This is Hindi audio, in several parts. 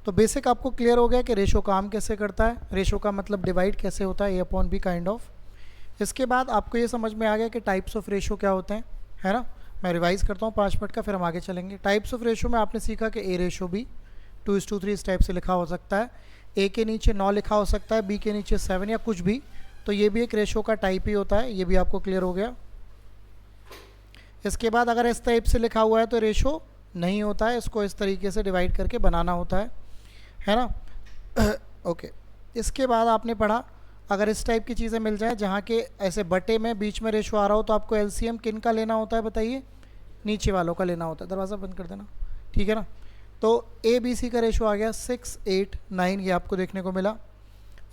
तो बेसिक आपको क्लियर हो गया कि रेशो काम कैसे करता है, रेशो का मतलब डिवाइड कैसे होता है, A/B काइंड ऑफ। इसके बाद आपको ये समझ में आ गया कि टाइप्स ऑफ रेशो क्या होते हैं, है ना। मैं रिवाइज करता हूँ 5 मिनट का, फिर हम आगे चलेंगे। टाइप्स ऑफ रेशो में आपने सीखा कि A/B 2:3 इस टाइप से लिखा हो सकता है, A के नीचे 9 लिखा हो सकता है, B के नीचे 7 या कुछ भी, तो ये भी एक रेशो का टाइप ही होता है, ये भी आपको क्लियर हो गया। इसके बाद अगर इस टाइप से लिखा हुआ है तो रेशो नहीं होता है, इसको इस तरीके से डिवाइड करके बनाना होता है ना। ओके, इसके बाद आपने पढ़ा अगर इस टाइप की चीज़ें मिल जाए जहाँ के ऐसे बटे में बीच में रेशो आ रहा हो तो आपको एलसीएम किन का लेना होता है बताइए, नीचे वालों का लेना होता है। दरवाज़ा बंद कर देना, ठीक है ना। तो ABC का रेशो आ गया 6, 8, 9, ये आपको देखने को मिला।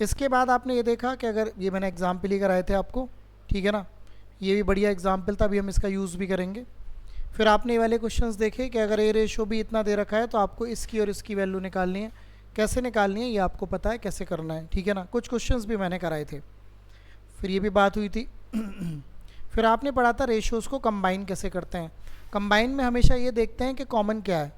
इसके बाद आपने ये देखा कि अगर ये मैंने एग्जाम्पल ही कराए थे आपको, ठीक है ना, ये भी बढ़िया एग्जाम्पल था, अभी हम इसका यूज़ भी करेंगे। फिर आपने ये वाले क्वेश्चंस देखे कि अगर A/B इतना दे रखा है तो आपको इसकी और इसकी वैल्यू निकालनी है। कैसे निकालनी है ये आपको पता है कैसे करना है, ठीक है ना। कुछ क्वेश्चंस भी मैंने कराए थे, फिर ये भी बात हुई थी। फिर आपने पढ़ा था रेशोज़ को कंबाइन कैसे करते हैं। कंबाइन में हमेशा ये देखते हैं कि कॉमन क्या है,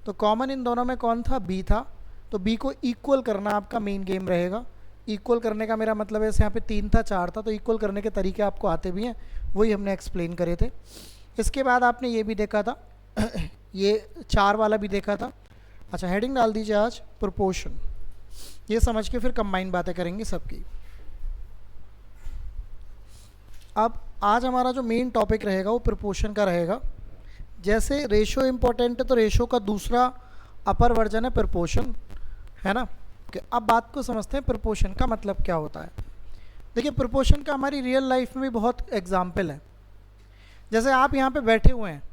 तो कॉमन इन दोनों में कौन था, B था, तो B को इक्वल करना आपका मेन गेम रहेगा। इक्वल करने का मेरा मतलब है, जैसे यहाँ पे 3 था 4 था, तो इक्वल करने के तरीके आपको आते भी हैं, वही हमने एक्सप्लेन करे थे। इसके बाद आपने ये भी देखा था ये 4 वाला भी देखा था। अच्छा, हेडिंग डाल दीजिए आज प्रोपोर्शन, ये समझ के फिर कंबाइन बातें करेंगे सबकी। अब आज हमारा जो मेन टॉपिक रहेगा वो प्रोपोर्शन का रहेगा। जैसे रेशो इंपॉर्टेंट है तो रेशो का दूसरा अपर वर्जन है प्रोपोर्शन, है ना। कि अब बात को समझते हैं प्रोपोर्शन का मतलब क्या होता है। देखिए, प्रोपोर्शन का हमारी रियल लाइफ में भी बहुत एग्जाम्पल है। जैसे आप यहाँ पे बैठे हुए हैं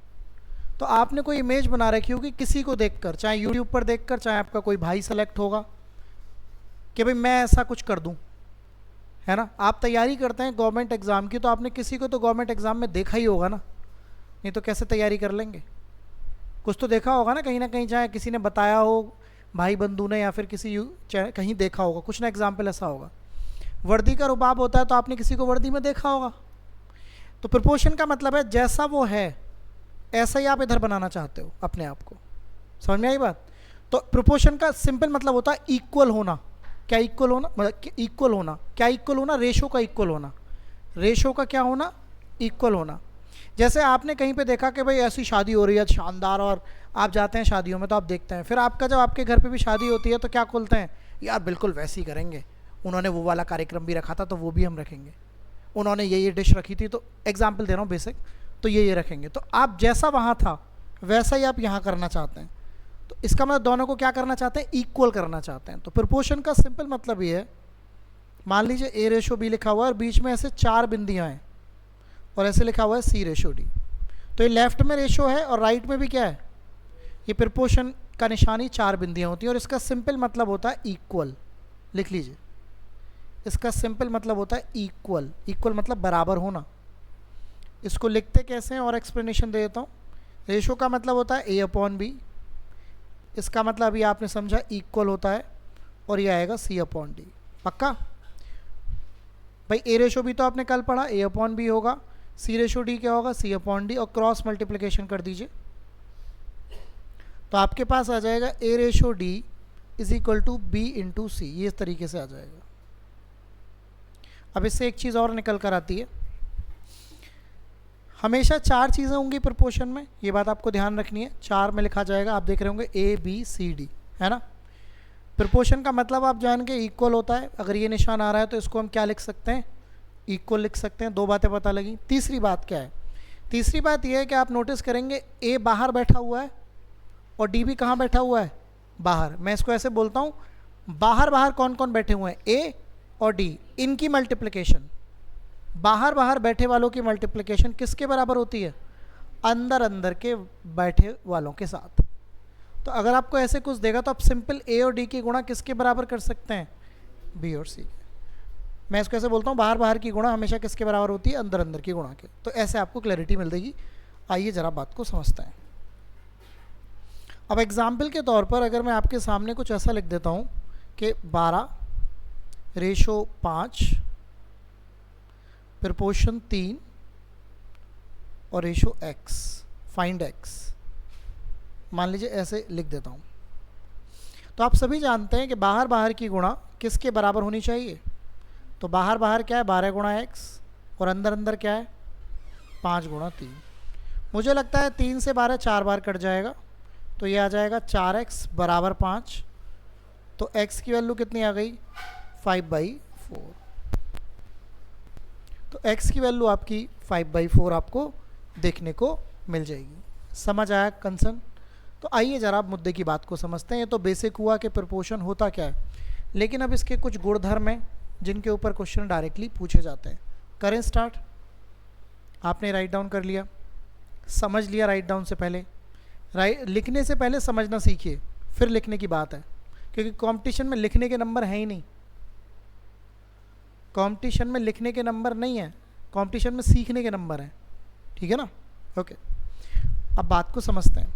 तो आपने कोई इमेज बना रखी होगी किसी को देखकर, चाहे यूट्यूब पर देखकर, चाहे आपका कोई भाई सेलेक्ट होगा कि भाई मैं ऐसा कुछ कर दूं, है ना। आप तैयारी करते हैं गवर्नमेंट एग्ज़ाम की, तो आपने किसी को तो गवर्नमेंट एग्ज़ाम में देखा ही होगा ना, नहीं तो कैसे तैयारी कर लेंगे। कुछ तो देखा होगा ना कहीं, चाहे किसी ने बताया हो, भाई बंधु ने, या फिर किसी कहीं देखा होगा, कुछ ना एग्जाम्पल ऐसा होगा। वर्दी का रुबाब होता है तो आपने किसी को वर्दी में देखा होगा। तो प्रोपोर्शन का मतलब है जैसा वो है ऐसा ही आप इधर बनाना चाहते हो अपने आप को। समझ में आई बात। तो प्रोपोर्शन का सिंपल मतलब होता है इक्वल होना। क्या इक्वल होना, मतलब इक्वल होना, क्या इक्वल होना, रेशो का इक्वल होना। रेशो का क्या होना, इक्वल होना। जैसे आपने कहीं पे देखा कि भाई ऐसी शादी हो रही है शानदार, और आप जाते हैं शादियों में तो आप देखते हैं, फिर आपका जब आपके घर पे भी शादी होती है तो क्या खोलते हैं, यार बिल्कुल वैसे ही करेंगे, उन्होंने वो वाला कार्यक्रम भी रखा था तो वो भी हम रखेंगे, उन्होंने ये डिश रखी थी, तो एग्जाम्पल दे रहा हूँ बेसिक, तो ये रखेंगे। तो आप जैसा वहाँ था वैसा ही आप यहाँ करना चाहते हैं। तो इसका मतलब दोनों को क्या करना चाहते हैं, इक्वल करना चाहते हैं। तो प्रोपोर्शन का सिंपल मतलब ये है, मान लीजिए A/B लिखा हुआ है और बीच में ऐसे 4 बिंदियाँ हैं और ऐसे लिखा हुआ है C/D। तो ये लेफ्ट में रेशो है और राइट में भी क्या है, ये प्रोपोर्शन का निशानी 4 बिंदियाँ होती हैं, और इसका सिंपल मतलब होता है इक्वल। लिख लीजिए, इसका सिंपल मतलब होता है इक्वल। इक्वल मतलब बराबर होना। इसको लिखते कैसे हैं और एक्सप्लेनेशन दे देता हूँ। रेशो का मतलब होता है A/B, इसका मतलब अभी आपने समझा इक्वल होता है, और ये आएगा C/D। पक्का भाई। A/B तो आपने कल पढ़ा, A/B होगा, C/D क्या होगा, C/D, और क्रॉस मल्टीप्लिकेशन कर दीजिए तो आपके पास आ जाएगा A/D = B/C। ये इस तरीके से आ जाएगा। अब इससे एक चीज़ और निकल कर आती है, हमेशा 4 चीज़ें होंगी प्रोपोर्शन में, ये बात आपको ध्यान रखनी है। 4 में लिखा जाएगा, आप देख रहे होंगे A B C D, है ना। प्रोपोर्शन का मतलब आप जान के इक्वल होता है। अगर ये निशान आ रहा है तो इसको हम क्या लिख सकते हैं, इक्वल लिख सकते हैं। 2 बातें पता लगी। तीसरी बात क्या है, तीसरी बात यह है कि आप नोटिस करेंगे A बाहर बैठा हुआ है और D भी कहाँ बैठा हुआ है, बाहर। मैं इसको ऐसे बोलता हूँ, बाहर बाहर कौन कौन बैठे हुए हैं, A और D, इनकी मल्टीप्लिकेशन, बाहर बाहर बैठे वालों की मल्टीप्लिकेशन किसके बराबर होती है, अंदर अंदर के बैठे वालों के साथ। तो अगर आपको ऐसे कुछ देगा तो आप सिंपल A और D की गुणा किसके बराबर कर सकते हैं, B और C। मैं इसको ऐसे बोलता हूँ, बाहर बाहर की गुणा हमेशा किसके बराबर होती है, अंदर अंदर की गुणा के। तो ऐसे आपको क्लैरिटी मिल जाएगी। आइए ज़रा बात को समझते हैं। अब एग्जाम्पल के तौर पर अगर मैं आपके सामने कुछ ऐसा लिख देता हूँ कि 12/5, प्रोपोर्शन 3 और रेशो x, फाइंड x, मान लीजिए ऐसे लिख देता हूँ, तो आप सभी जानते हैं कि बाहर बाहर की गुणा किसके बराबर होनी चाहिए। तो बाहर बाहर क्या है 12 गुणा x और अंदर अंदर क्या है 5 गुणा 3। मुझे लगता है 3 से 12 4 बार कट जाएगा, तो ये आ जाएगा 4x बराबर 5। तो x की वैल्यू कितनी आ गई 5/4। तो x की वैल्यू आपकी 5/4 आपको देखने को मिल जाएगी। समझ आया कंसर्न? तो आइए जरा आप मुद्दे की बात को समझते हैं। ये तो बेसिक हुआ कि प्रोपोर्शन होता क्या है, लेकिन अब इसके कुछ गुणधर्म हैं जिनके ऊपर क्वेश्चन डायरेक्टली पूछे जाते हैं। करें स्टार्ट। आपने राइट डाउन कर लिया, समझ लिया राइट डाउन से पहले। लिखने से पहले समझना सीखिए, फिर लिखने की बात है, क्योंकि कंपटीशन में लिखने के नंबर हैं ही नहीं। कंपटीशन में लिखने के नंबर नहीं है, कंपटीशन में सीखने के नंबर हैं। ठीक है ना? ओके, अब बात को समझते हैं।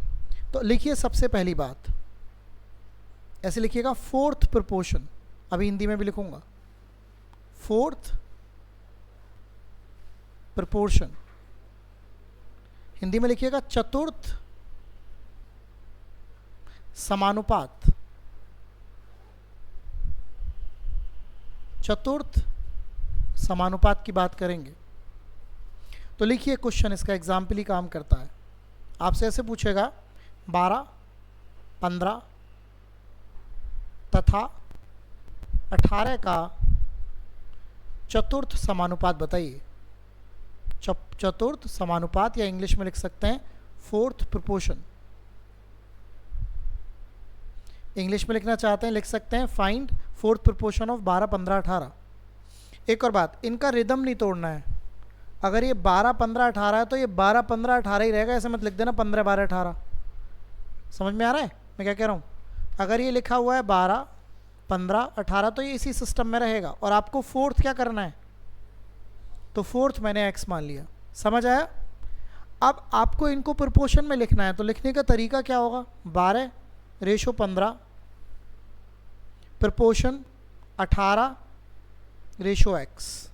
तो लिखिए सबसे पहली बात, ऐसे लिखिएगा फोर्थ प्रोपोर्शन। अभी हिंदी में भी लिखूंगा, फोर्थ प्रोपोर्शन। हिंदी में लिखिएगा चतुर्थ समानुपात। चतुर्थ समानुपात की बात करेंगे। तो लिखिए क्वेश्चन, इसका एग्जाम्पल ही काम करता है। आपसे ऐसे पूछेगा 12, 15 तथा 18 का चतुर्थ समानुपात बताइए। चतुर्थ समानुपात, या इंग्लिश में लिख सकते हैं फोर्थ प्रोपोर्शन। इंग्लिश में लिखना चाहते हैं लिख सकते हैं फाइंड फोर्थ प्रोपोर्शन ऑफ 12, 15, 18। एक और बात, इनका रिदम नहीं तोड़ना है। अगर ये 12, 15, 18 है तो ये 12, 15, 18 ही रहेगा। ऐसे मत लिख देना 15, 12, 18। समझ में आ रहा है मैं क्या कह रहा हूँ? अगर ये लिखा हुआ है 12, 15, 18 तो ये इसी सिस्टम में रहेगा। और आपको फोर्थ क्या करना है, तो फोर्थ मैंने x मान लिया। समझ आया? अब आपको इनको प्रोपोर्शन में लिखना है, तो लिखने का तरीका क्या होगा? 12/15 प्रोपोर्शन 18/x।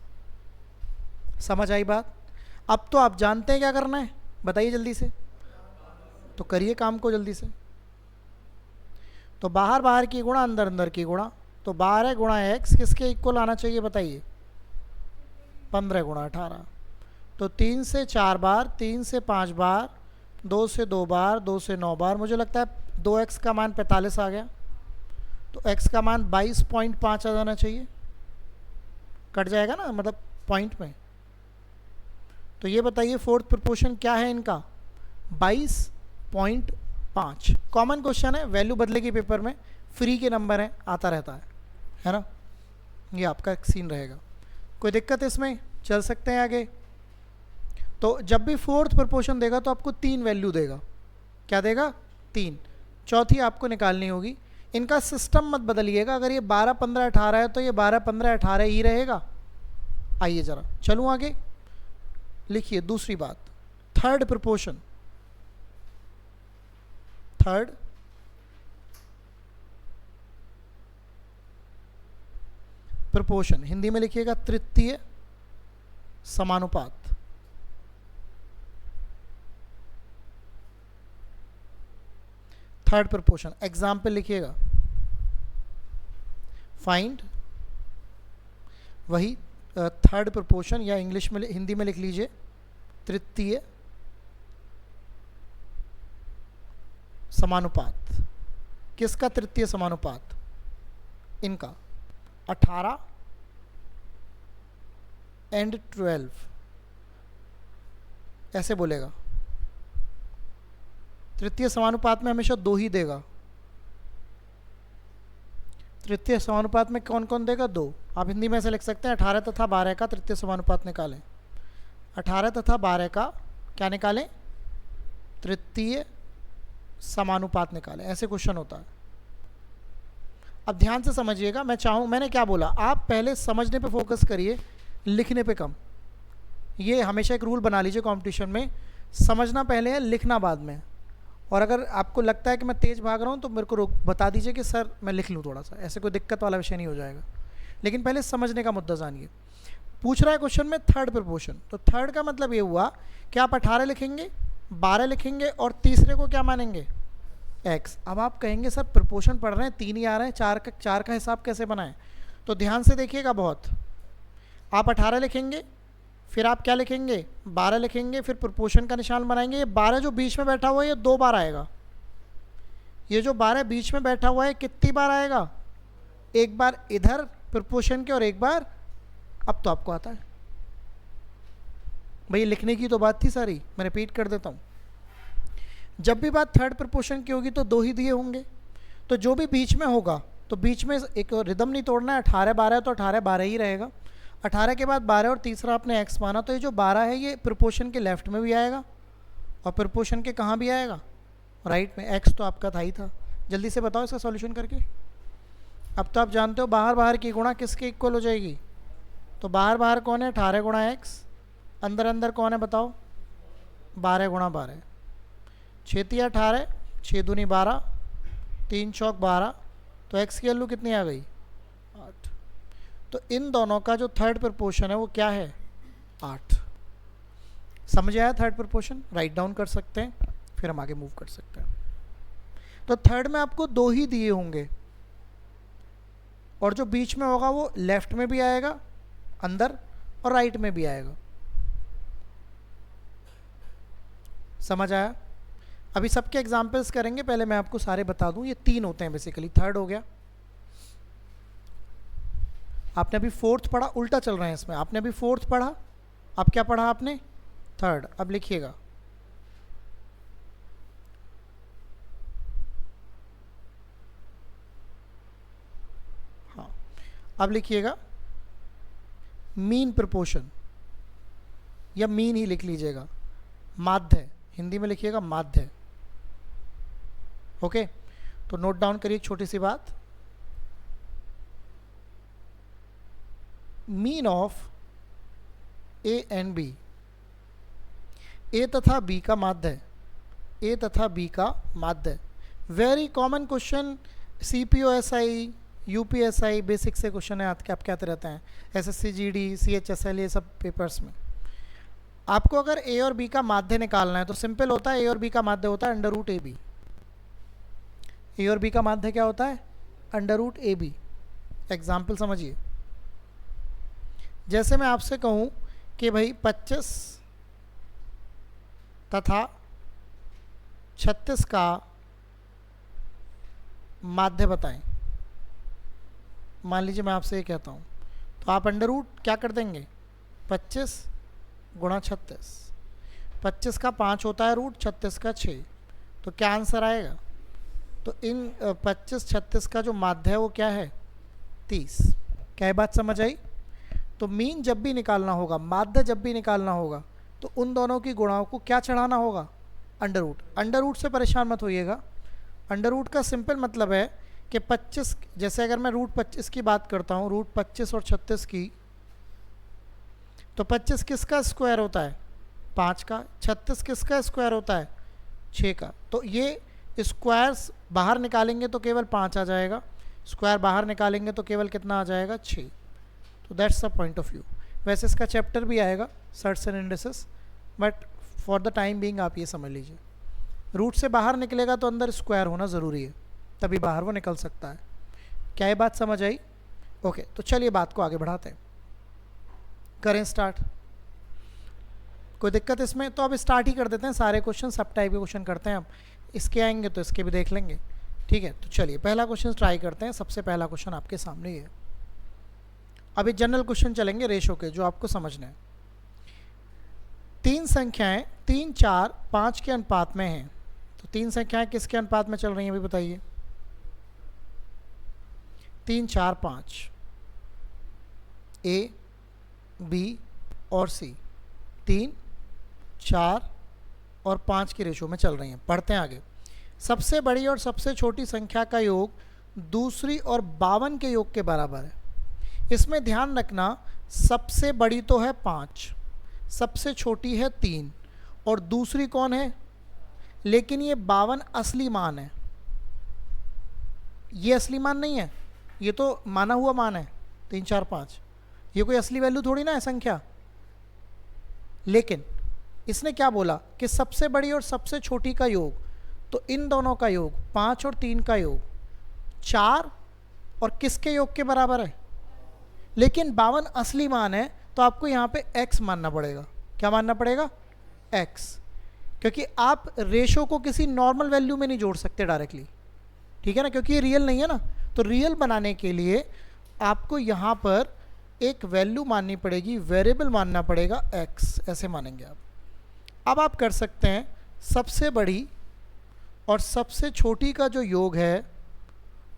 समझ आई बात? अब तो आप जानते हैं क्या करना है, बताइए जल्दी से। तो करिए काम को जल्दी से। तो बाहर बाहर की गुणा अंदर अंदर की गुणा, तो 12 गुणा x किसके इक्वल आना चाहिए बताइए? 15 गुणा 18। तो 3 से 4 बार, 3 से 5 बार, 2 से 2 बार, 2 से 9 बार। मुझे लगता है 2x का मान 45 आ गया, तो x का मान 22.5 आ जाना चाहिए। कट जाएगा ना, मतलब पॉइंट में। तो ये बताइए फोर्थ प्रोपोर्शन क्या है इनका? 22.5। कॉमन क्वेश्चन है, वैल्यू बदलेगी पेपर में, फ्री के नंबर हैं, आता रहता है ना? ये आपका एक सीन रहेगा। कोई दिक्कत इसमें? चल सकते हैं आगे। तो जब भी फोर्थ प्रोपोर्शन देगा तो आपको 3 वैल्यू देगा। क्या देगा? 3। चौथी आपको निकालनी होगी। इनका सिस्टम मत बदलिएगा। अगर ये 12, 15, 18 है तो ये 12, 15, 18 ही रहेगा। आइए जरा चलूँ आगे। लिखिए दूसरी बात, third proportion. Third proportion, Hindi में लिखिएगा तृतीय समानुपात। थर्ड प्रोपोर्शन एग्जाम्पल लिखिएगा, फाइंड वही थर्ड प्रोपोर्शन, या इंग्लिश में हिंदी में लिख लीजिए तृतीय समानुपात। किसका तृतीय समानुपात? इनका 18 एंड 12। ऐसे बोलेगा। तृतीय समानुपात में हमेशा 2 ही देगा। तृतीय समानुपात में कौन कौन देगा? 2। आप हिंदी में ऐसे लिख सकते हैं 18 तथा 12 का तृतीय समानुपात निकालें। 18 तथा 12 का क्या निकालें? तृतीय समानुपात निकालें। ऐसे क्वेश्चन होता है। अब ध्यान से समझिएगा, मैंने क्या बोला, आप पहले समझने पे फोकस करिए, लिखने पे कम। ये हमेशा एक रूल बना लीजिए कंपटीशन में, समझना पहले है, लिखना बाद में। और अगर आपको लगता है कि मैं तेज़ भाग रहा हूँ तो मेरे को बता दीजिए कि सर मैं लिख लूँ थोड़ा सा, ऐसे कोई दिक्कत वाला विषय नहीं हो जाएगा। लेकिन पहले समझने का मुद्दा जानिए। पूछ रहा है क्वेश्चन में थर्ड प्रोपोर्शन, तो थर्ड का मतलब ये हुआ कि आप 18 लिखेंगे, 12 लिखेंगे और तीसरे को क्या मानेंगे? x। अब आप कहेंगे सर प्रोपोर्शन पढ़ रहे हैं, 3 ही आ रहे हैं, 4 का हिसाब कैसे बनाएं? तो ध्यान से देखिएगा बहुत। आप 18 लिखेंगे, फिर आप क्या लिखेंगे, 12 लिखेंगे, फिर प्रोपोर्शन का निशान बनाएंगे। ये 12 जो बीच में बैठा हुआ है ये 2 बार आएगा। ये जो 12 बीच में बैठा हुआ है कितनी बार आएगा? एक बार इधर प्रोपोर्शन के और एक बार, अब तो आपको आता है भाई, लिखने की तो बात थी सारी, मैं रिपीट कर देता हूँ। जब भी बात थर्ड प्रोपोर्शन की होगी तो 2 ही दिए होंगे, तो जो भी बीच में होगा तो बीच में एक रिदम नहीं तोड़ना है। 18 12 तो 18 12 ही रहेगा। 18 के बाद 12 और तीसरा आपने x माना, तो ये जो 12 है ये प्रोपोर्शन के लेफ्ट में भी आएगा और प्रोपोर्शन के कहाँ भी आएगा, राइट में। x तो आपका था ही था। जल्दी से बताओ इसका सॉल्यूशन करके। अब तो आप जानते हो बाहर बाहर की गुणा किसके इक्वल हो जाएगी, तो बाहर बाहर कौन है, 18 गुणा x, अंदर अंदर कौन है बताओ, 12 गुणा 12, 6 तिया 18, 6 दूनी 12, 3 चौक 12, तो x की वैल्यू कितनी आ गई, 8। तो इन दोनों का जो थर्ड प्रोपोर्शन है वो क्या है, 8। समझ आया थर्ड प्रोपोर्शन? राइट डाउन कर सकते हैं, फिर हम आगे मूव कर सकते हैं। तो थर्ड में आपको 2 ही दिए होंगे और जो बीच में होगा वो लेफ्ट में भी आएगा अंदर और राइट में भी आएगा। समझ आया? अभी सबके एग्जाम्पल्स करेंगे, पहले मैं आपको सारे बता दूं। ये 3 होते हैं बेसिकली, थर्ड हो गया। आपने अभी फोर्थ पढ़ा, उल्टा चल रहे हैं इसमें। आपने अभी फोर्थ पढ़ा, अब क्या पढ़ा आपने, थर्ड। अब लिखिएगा, हाँ अब लिखिएगा मीन प्रोपोर्शन, या मीन ही लिख लीजिएगा, माध्य, हिंदी में लिखिएगा माध्य। ओके, तो नोट डाउन करिए एक छोटी सी बात, mean of A and B, A तथा बी का माध्य, ए तथा बी का माध्य। Very common question, CPOSI UPSI basic से क्वेश्चन है आपके, आप क्या रहते हैं SSC GD CHSL ये सब पेपर्स में। आपको अगर ए और बी का माध्य निकालना है तो सिंपल होता है, ए और बी का माध्य होता है under root A B. A और बी का माध्य क्या होता है, under root A B. Example समझिए, जैसे मैं आपसे कहूं कि भाई 25 तथा 36 का माध्य बताएं। मान लीजिए मैं आपसे ये कहता हूं, तो आप अंडर रूट क्या कर देंगे, 25 गुणा 36, 25 का 5 होता है रूट, 36 का 6, तो क्या आंसर आएगा। तो इन 25 36 का जो माध्य है वो क्या है, 30। क्या बात समझ आई? तो मीन जब भी निकालना होगा, माध्य जब भी निकालना होगा, तो उन दोनों की गुणाओं को क्या चढ़ाना होगा, अंडर रूट। अंडर रूट से परेशान मत होइएगा, अंडर रूट का सिंपल मतलब है कि 25, जैसे अगर मैं रूट 25 की बात करता हूँ, रूट 25 और 36 की, तो 25 किसका स्क्वायर होता है, 5 का। 36 किसका स्क्वायर होता है, 6 का। तो ये स्क्वायर्स बाहर निकालेंगे तो केवल 5 आ जाएगा, स्क्वायर बाहर निकालेंगे तो केवल कितना आ जाएगा, 6। तो that's the point of view. वैसे इसका चैप्टर भी आएगा shirts and indices, but for the time being आप ये समझ लीजिए, रूट से बाहर निकलेगा तो अंदर स्क्वायर होना ज़रूरी है, तभी बाहर वो निकल सकता है। क्या ये बात समझ आई? ओके, तो चलिए बात को आगे बढ़ाते हैं, करें स्टार्ट। कोई दिक्कत इसमें? तो अब स्टार्ट ही कर देते हैं, सारे क्वेश्चन सब टाइप के क्वेश्चन करते हैं। अब इसके आएंगे तो इसके भी देख लेंगे, ठीक है। तो चलिए पहला क्वेश्चन ट्राई करते हैं। सबसे पहला क्वेश्चन आपके सामने ही है। अभी जनरल क्वेश्चन चलेंगे रेशो के, जो आपको समझना है। 3 संख्याएं 3 4 5 के अनुपात में हैं, तो 3 संख्याएं किसके अनुपात में चल रही हैं अभी बताइए, 3 4 5, ए बी और सी, 3 4 और 5 की रेशो में चल रही हैं। पढ़ते हैं आगे। सबसे बड़ी और सबसे छोटी संख्या का योग दूसरी और 52 के योग के बराबर है। इसमें ध्यान रखना, सबसे बड़ी तो है 5, सबसे छोटी है 3 और दूसरी कौन है, लेकिन ये 52 असली मान है, ये असली मान नहीं है, ये तो माना हुआ मान है 3 4 5, ये कोई असली वैल्यू थोड़ी ना है संख्या। लेकिन इसने क्या बोला कि सबसे बड़ी और सबसे छोटी का योग, तो इन दोनों का योग 5 और 3 का योग 4 और किसके योग के बराबर है? लेकिन 52 असली मान है, तो आपको यहाँ पे x मानना पड़ेगा। क्या मानना पड़ेगा? x, क्योंकि आप रेशो को किसी नॉर्मल वैल्यू में नहीं जोड़ सकते डायरेक्टली, ठीक है ना, क्योंकि ये रियल नहीं है ना। तो रियल बनाने के लिए आपको यहाँ पर एक वैल्यू माननी पड़ेगी, वेरिएबल मानना पड़ेगा x, ऐसे मानेंगे आप। अब आप कर सकते हैं सबसे बड़ी और सबसे छोटी का जो योग है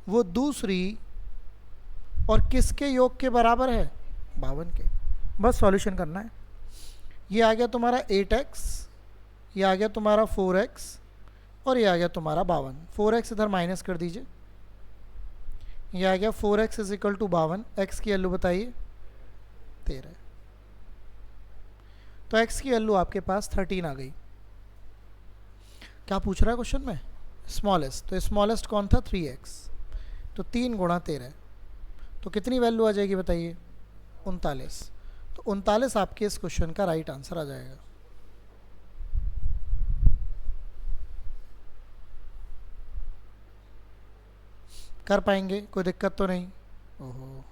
वो दूसरी और किसके योग के बराबर है? 52 के। बस सॉल्यूशन करना है। ये आ गया तुम्हारा 8x, ये आ गया तुम्हारा 4x और ये आ गया तुम्हारा 52। 4x इधर माइनस कर दीजिए, ये आ गया 4x is equal to 52। x की वैल्यू बताइए 13। तो x की वैल्यू आपके पास 13 आ गई। क्या पूछ रहा है क्वेश्चन में? स्मॉलेस्ट। तो स्मॉलेस्ट कौन था? 3x। तो 3 गुणा 13, तो कितनी वैल्यू आ जाएगी बताइए? 39। तो 39 आपके इस क्वेश्चन का राइट आंसर आ जाएगा। कर पाएंगे? कोई दिक्कत तो नहीं? ओहो,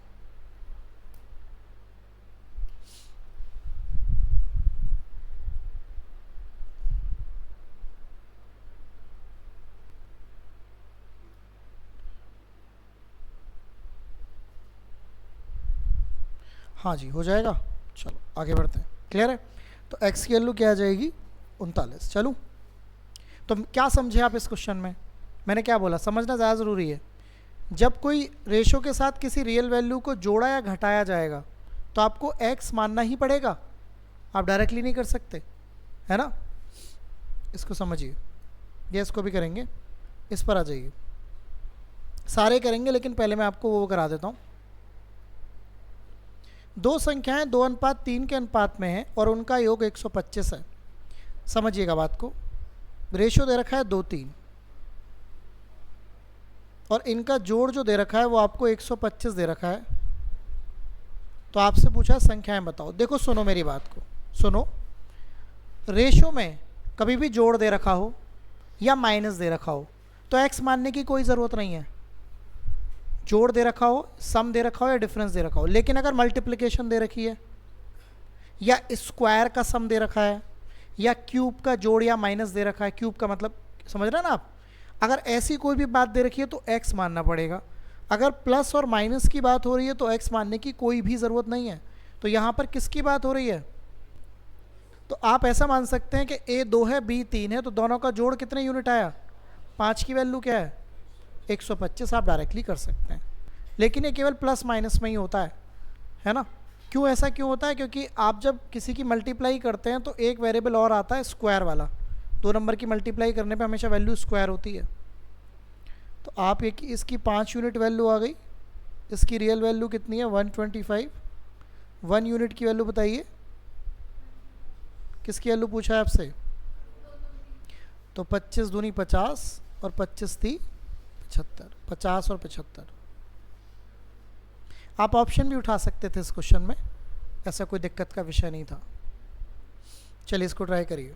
हाँ जी हो जाएगा। चलो आगे बढ़ते हैं। क्लियर है? तो x की वैल्यू क्या आ जाएगी? 39। चलूँ? तो क्या समझे आप इस क्वेश्चन में? मैंने क्या बोला, समझना ज़्यादा ज़रूरी है। जब कोई रेशो के साथ किसी रियल वैल्यू को जोड़ा या घटाया जाएगा तो आपको x मानना ही पड़ेगा, आप डायरेक्टली नहीं कर सकते, है ना। इसको समझिए, ये इसको भी करेंगे। इस पर आ जाइए, सारे करेंगे लेकिन पहले मैं आपको वो करा देता हूँ। दो संख्याएं 2:3 के अनुपात में हैं और उनका योग 125 है। समझिएगा बात को। रेशो दे रखा है 2:3 और इनका जोड़ जो दे रखा है वो आपको 125 दे रखा है। तो आपसे पूछा संख्याएं बताओ। देखो सुनो मेरी बात को, सुनो। रेशो में कभी भी जोड़ दे रखा हो या माइनस दे रखा हो तो x मानने की कोई ज़रूरत नहीं है। जोड़ दे रखा हो, सम दे रखा हो या डिफरेंस दे रखा हो। लेकिन अगर मल्टीप्लिकेशन दे रखी है या स्क्वायर का सम दे रखा है या क्यूब का जोड़ या माइनस दे रखा है, क्यूब का मतलब समझ रहे हैं ना आप, अगर ऐसी कोई भी बात दे रखी है तो x मानना पड़ेगा। अगर प्लस और माइनस की बात हो रही है तो x मानने की कोई भी ज़रूरत नहीं है। तो यहाँ पर किसकी बात हो रही है? तो आप ऐसा मान सकते हैं कि a 2 है b 3 है, तो दोनों का जोड़ कितने यूनिट आया? 5 की वैल्यू क्या है? 125। आप डायरेक्टली कर सकते हैं, लेकिन ये केवल प्लस माइनस में ही होता है ना। क्यों ऐसा क्यों होता है? क्योंकि आप जब किसी की मल्टीप्लाई करते हैं तो एक वेरिएबल और आता है स्क्वायर वाला। 2 नंबर की मल्टीप्लाई करने पे हमेशा वैल्यू स्क्वायर होती है। तो आप एक इसकी 5 यूनिट वैल्यू आ गई। इसकी रियल वैल्यू कितनी है? 125। 1 यूनिट की वैल्यू बताइए, किसकी वैल्यू पूछा है आपसे? तो 25 दूनी 50 और 25 थी 75। 50 और 75। आप ऑप्शन भी उठा सकते थे इस क्वेश्चन में, ऐसा कोई दिक्कत का विषय नहीं था। चलिए इसको ट्राई करिए।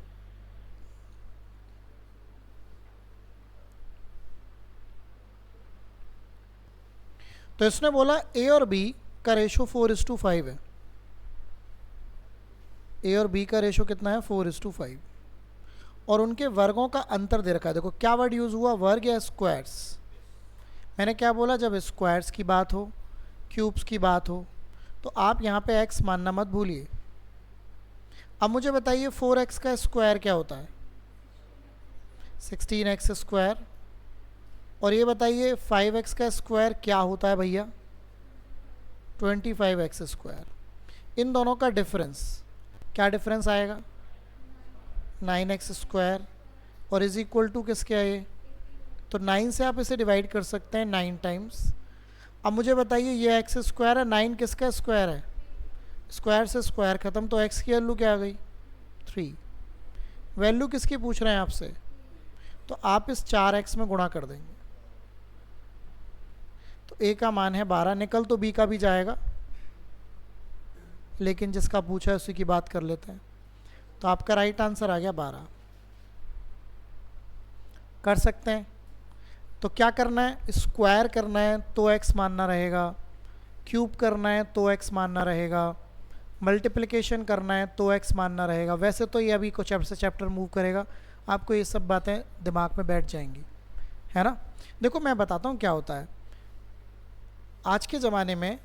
तो इसने बोला a और b का रेशो 4:5 है। a और b का रेशो कितना है? 4:5। और उनके वर्गों का अंतर दे रखा है। देखो क्या वर्ड यूज़ हुआ, वर्ग या स्क्वायर्स। मैंने क्या बोला, जब स्क्वायर्स की बात हो, क्यूब्स की बात हो, तो आप यहाँ पे x मानना मत भूलिए। अब मुझे बताइए 4x का स्क्वायर क्या होता है? 16x square. और ये बताइए 5x का स्क्वायर क्या होता है भैया? 25x square. इन दोनों का डिफरेंस, क्या डिफरेंस आएगा? 9x square. और इज इक्वल टू किसके है? तो 9 से आप इसे डिवाइड कर सकते हैं 9 टाइम्स। अब मुझे बताइए ये x स्क्वायर है, 9 किसका स्क्वायर है? स्क्वायर से स्क्वायर ख़त्म, तो x की वैल्यू क्या आ गई? 3। वैल्यू किसकी पूछ रहे हैं आपसे? तो आप इस 4x में गुणा कर देंगे। तो a का मान है 12। निकल तो b का भी जाएगा, लेकिन जिसका पूछा है उसी की बात कर लेते हैं। तो आपका राइट आंसर आ गया 12। कर सकते हैं। तो क्या करना है, स्क्वायर करना है तो x मानना रहेगा, क्यूब करना है तो x मानना रहेगा, मल्टीप्लिकेशन करना है तो x मानना रहेगा। वैसे तो ये अभी कुछ चैप्टर से चैप्टर मूव करेगा, आपको ये सब बातें दिमाग में बैठ जाएंगी, है ना। देखो मैं बताता हूँ क्या होता है। आज के ज़माने में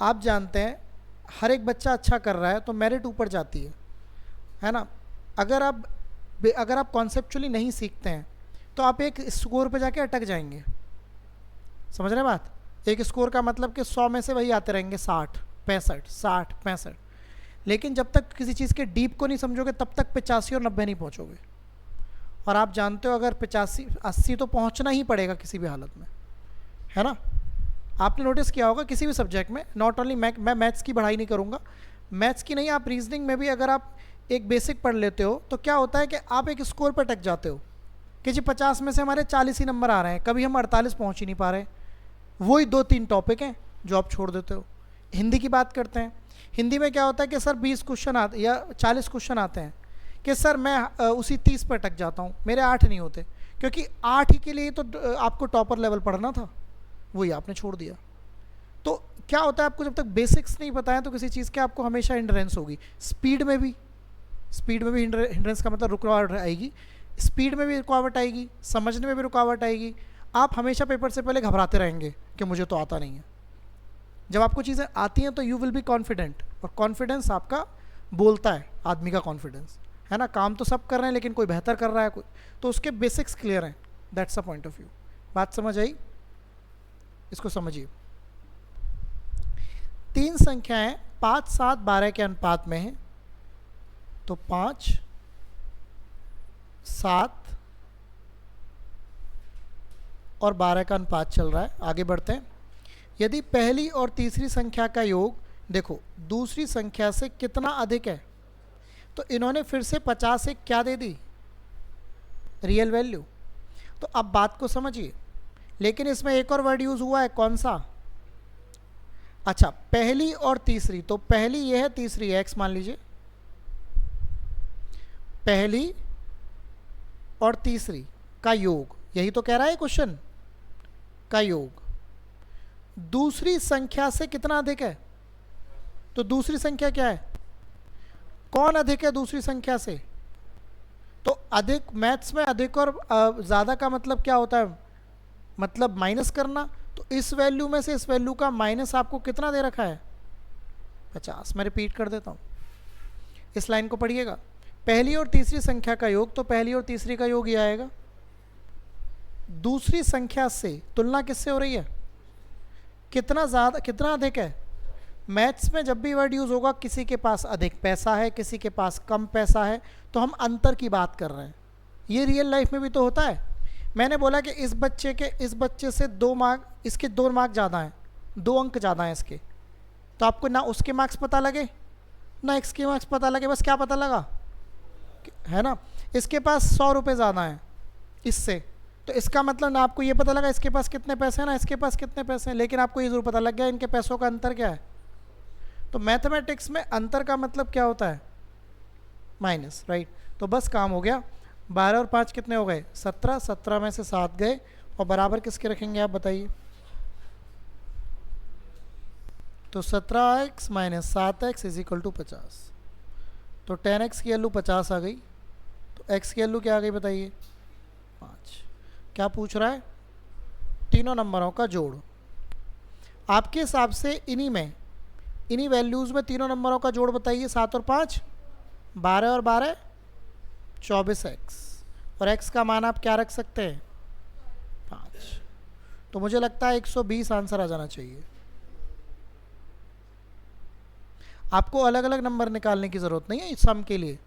आप जानते हैं हर एक बच्चा अच्छा कर रहा है तो मेरिट ऊपर जाती है ना। अगर आप कॉन्सेप्चुअली नहीं सीखते हैं तो आप एक स्कोर पे जाके अटक जाएंगे। समझ रहे हैं बात। एक स्कोर का मतलब कि 100 में से वही आते रहेंगे 60 65 60 65, लेकिन जब तक किसी चीज़ के डीप को नहीं समझोगे तब तक 85 और 90 नहीं पहुंचोगे। और आप जानते हो अगर 85 80 तो पहुंचना ही पड़ेगा किसी भी हालत में, है ना। आपने नोटिस किया होगा किसी भी सब्जेक्ट में, नॉट ओनली मैं मैथ्स की पढ़ाई नहीं करूँगा, मैथ्स की नहीं, आप रीजनिंग में भी अगर आप एक बेसिक पढ़ लेते हो तो क्या होता है कि आप एक स्कोर पर अटक जाते हो कि जी 50 में से हमारे 40 ही नंबर आ रहे हैं, कभी हम 48 पहुँच ही नहीं पा रहे। वही 2-3 टॉपिक हैं जो आप छोड़ देते हो। हिंदी की बात करते हैं, हिंदी में क्या होता है कि सर 20 क्वेश्चन आते या 40 क्वेश्चन आते हैं कि सर मैं उसी 30 पर अटक जाता हूँ, मेरे 8 नहीं होते, क्योंकि 8 ही के लिए तो आपको टॉपर लेवल पढ़ना था, वही आपने छोड़ दिया। तो क्या होता है, आपको जब तक बेसिक्स नहीं पता है तो किसी चीज़ के आपको हमेशा हिंड्रेंस होगी। स्पीड में भी हिंड्रेंस का मतलब रुकावट आएगी, स्पीड में भी रुकावट आएगी, समझने में भी रुकावट आएगी। आप हमेशा पेपर से पहले घबराते रहेंगे कि मुझे तो आता नहीं है। जब आपको चीज़ें आती हैं तो यू विल बी कॉन्फिडेंट, और कॉन्फिडेंस आपका बोलता है, आदमी का कॉन्फिडेंस, है ना। काम तो सब कर रहे हैं लेकिन कोई बेहतर कर रहा है, कोई तो उसके बेसिक्स क्लियर हैं। That's a point of view. बात समझ आई, इसको समझिए। 3 संख्याएं 5 7 12 के अनुपात में हैं, तो 5 7 और 12 का अनुपात चल रहा है। आगे बढ़ते हैं। यदि पहली और तीसरी संख्या का योग देखो दूसरी संख्या से कितना अधिक है, तो इन्होंने फिर से 50 से क्या दे दी, रियल वैल्यू। तो अब बात को समझिए, लेकिन इसमें एक और वर्ड यूज हुआ है, कौन सा, अच्छा पहली और तीसरी। तो पहली ये है, तीसरी एक्स मान लीजिए, पहली और तीसरी का योग, यही तो कह रहा है क्वेश्चन, का योग दूसरी संख्या से कितना अधिक है। तो दूसरी संख्या क्या है, कौन अधिक है दूसरी संख्या से। तो अधिक, मैथ्स में अधिक और ज़्यादा का मतलब क्या होता है, मतलब माइनस करना। तो इस वैल्यू में से इस वैल्यू का माइनस आपको कितना दे रखा है, 50। मैं रिपीट कर देता हूँ, इस लाइन को पढ़िएगा। पहली और तीसरी संख्या का योग, तो पहली और तीसरी का योग ये आएगा। दूसरी संख्या से तुलना किससे हो रही है, कितना ज़्यादा, कितना अधिक है। मैथ्स में जब भी वर्ड यूज़ होगा, किसी के पास अधिक पैसा है, किसी के पास कम पैसा है, तो हम अंतर की बात कर रहे हैं। ये रियल लाइफ में भी तो होता है। मैंने बोला कि इस बच्चे से 2 मार्क, इसके 2 मार्क ज़्यादा हैं, 2 अंक ज़्यादा हैं इसके, तो आपको ना उसके मार्क्स पता लगे ना इसके मार्क्स पता लगे, बस क्या पता लगा, है ना, इसके पास 100 रुपये ज़्यादा हैं इससे, तो इसका मतलब ना आपको ये पता लगा इसके पास कितने पैसे हैं ना इसके पास कितने पैसे हैं, लेकिन आपको ये ज़रूर पता लग गया इनके पैसों का अंतर क्या है। तो मैथमेटिक्स में अंतर का मतलब क्या होता है, माइनस, राइट। तो बस काम हो गया। 12 और 5 कितने हो गए, 17, 17 में से 7 गए, और बराबर किसके रखेंगे आप बताइए। तो 17x minus 7x is equal to 50। तो 10x की वैल्यू 50 आ गई, तो x की वैल्यू क्या आ गई बताइए, 5। क्या पूछ रहा है, तीनों नंबरों का जोड़। आपके हिसाब से इन्हीं वैल्यूज़ में तीनों नंबरों का जोड़ बताइए, 7 और 5, 12 और 12, 24x, और x का मान आप क्या रख सकते हैं, 5। तो मुझे लगता है 120 आंसर आ जाना चाहिए। आपको अलग अलग नंबर निकालने की ज़रूरत नहीं है इस सम के लिए,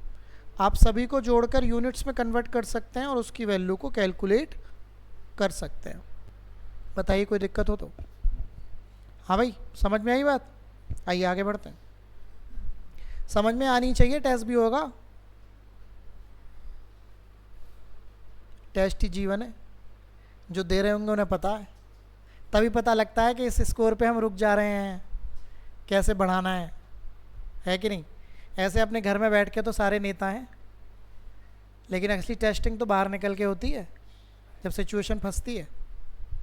आप सभी को जोड़कर यूनिट्स में कन्वर्ट कर सकते हैं और उसकी वैल्यू को कैलकुलेट कर सकते हैं। बताइए कोई दिक्कत हो तो। हाँ भाई, समझ में आई बात, आइए आगे बढ़ते हैं। समझ में आनी चाहिए, टेस्ट भी होगा, टेस्ट ही जीवन है, जो दे रहे होंगे उन्हें पता है, तभी पता लगता है कि इस स्कोर पे हम रुक जा रहे हैं, कैसे बढ़ाना है कि नहीं। ऐसे अपने घर में बैठ के तो सारे नेता हैं, लेकिन असली टेस्टिंग तो बाहर निकल के होती है। जब सिचुएशन फंसती है।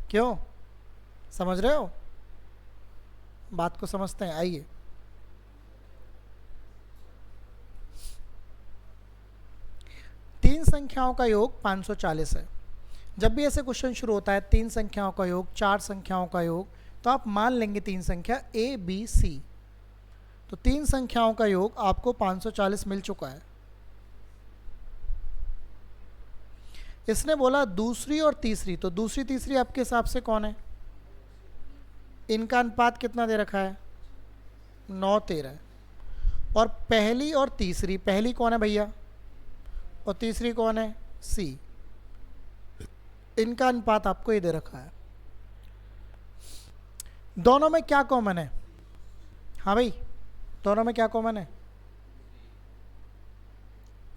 क्यों, समझ रहे हो बात को? समझते हैं, आइए। तीन संख्याओं का योग 540 है। जब भी ऐसे क्वेश्चन शुरू होता है तीन संख्याओं का योग, चार संख्याओं का योग, तो आप मान लेंगे तीन संख्या ए बी सी। तो तीन संख्याओं का योग आपको 540 मिल चुका है। इसने बोला दूसरी और तीसरी, तो दूसरी तीसरी आपके हिसाब से कौन है? इनका अनुपात कितना दे रखा है? 9:13। और पहली और तीसरी, पहली कौन है भैया और तीसरी कौन है? सी। इनका अनुपात आपको ये दे रखा है। दोनों में क्या कॉमन है? हाँ भाई, दोनों में क्या कॉमन है?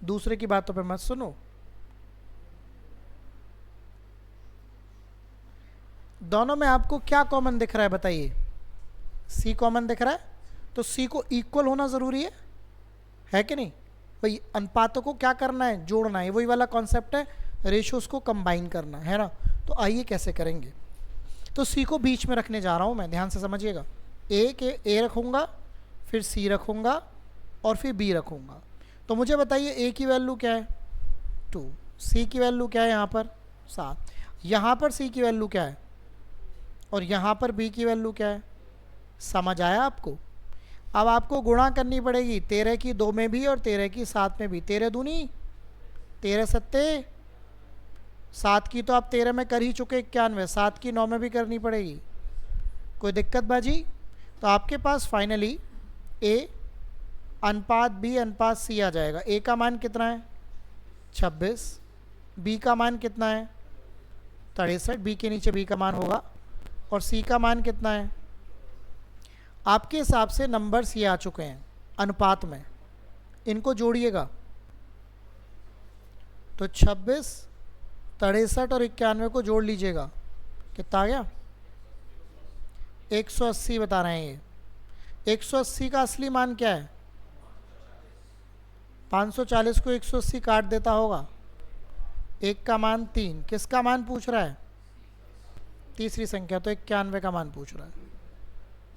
दूसरे की बातों पे मत सुनो। दोनों में आपको क्या कॉमन दिख रहा है बताइए? सी कॉमन दिख रहा है, तो सी को इक्वल होना ज़रूरी है कि नहीं भाई? अनुपातों को क्या करना है? जोड़ना है। वही वाला कॉन्सेप्ट है, रेशियोज को कंबाइन करना है ना। तो आइए कैसे करेंगे। तो सी को बीच में रखने जा रहा हूँ मैं, ध्यान से समझिएगा। ए रखूँगा, फिर सी रखूँगा और फिर बी रखूँगा। तो मुझे बताइए ए की वैल्यू क्या है? 2। सी की वैल्यू क्या है यहाँ पर? 7। यहाँ पर सी की वैल्यू क्या है और यहाँ पर बी की वैल्यू क्या है? समझ आया आपको? अब आपको गुणा करनी पड़ेगी 13 की 2 में भी और 13 की 7 में भी। 13 दूनी 13 सत्ते 7 की तो आप 13 में कर ही चुके 91, 7 की 9 में भी करनी पड़ेगी। कोई दिक्कत बाजी? तो आपके पास फाइनली ए अनुपात बी अनुपात सी आ जाएगा। ए का मान कितना है? 26। बी का मान कितना है? 63। बी के नीचे बी का मान होगा। और सी का मान कितना है? आपके हिसाब से नंबर्स ये आ चुके हैं अनुपात में, इनको जोड़िएगा तो 26, 63 और 91 को जोड़ लीजिएगा। कितना आ गया? 180 बता रहे हैं ये। 180 का असली मान क्या है? 540 को 180 काट देता होगा। एक का मान 3। किसका मान पूछ रहा है? तीसरी संख्या। तो 91 का मान पूछ रहा है।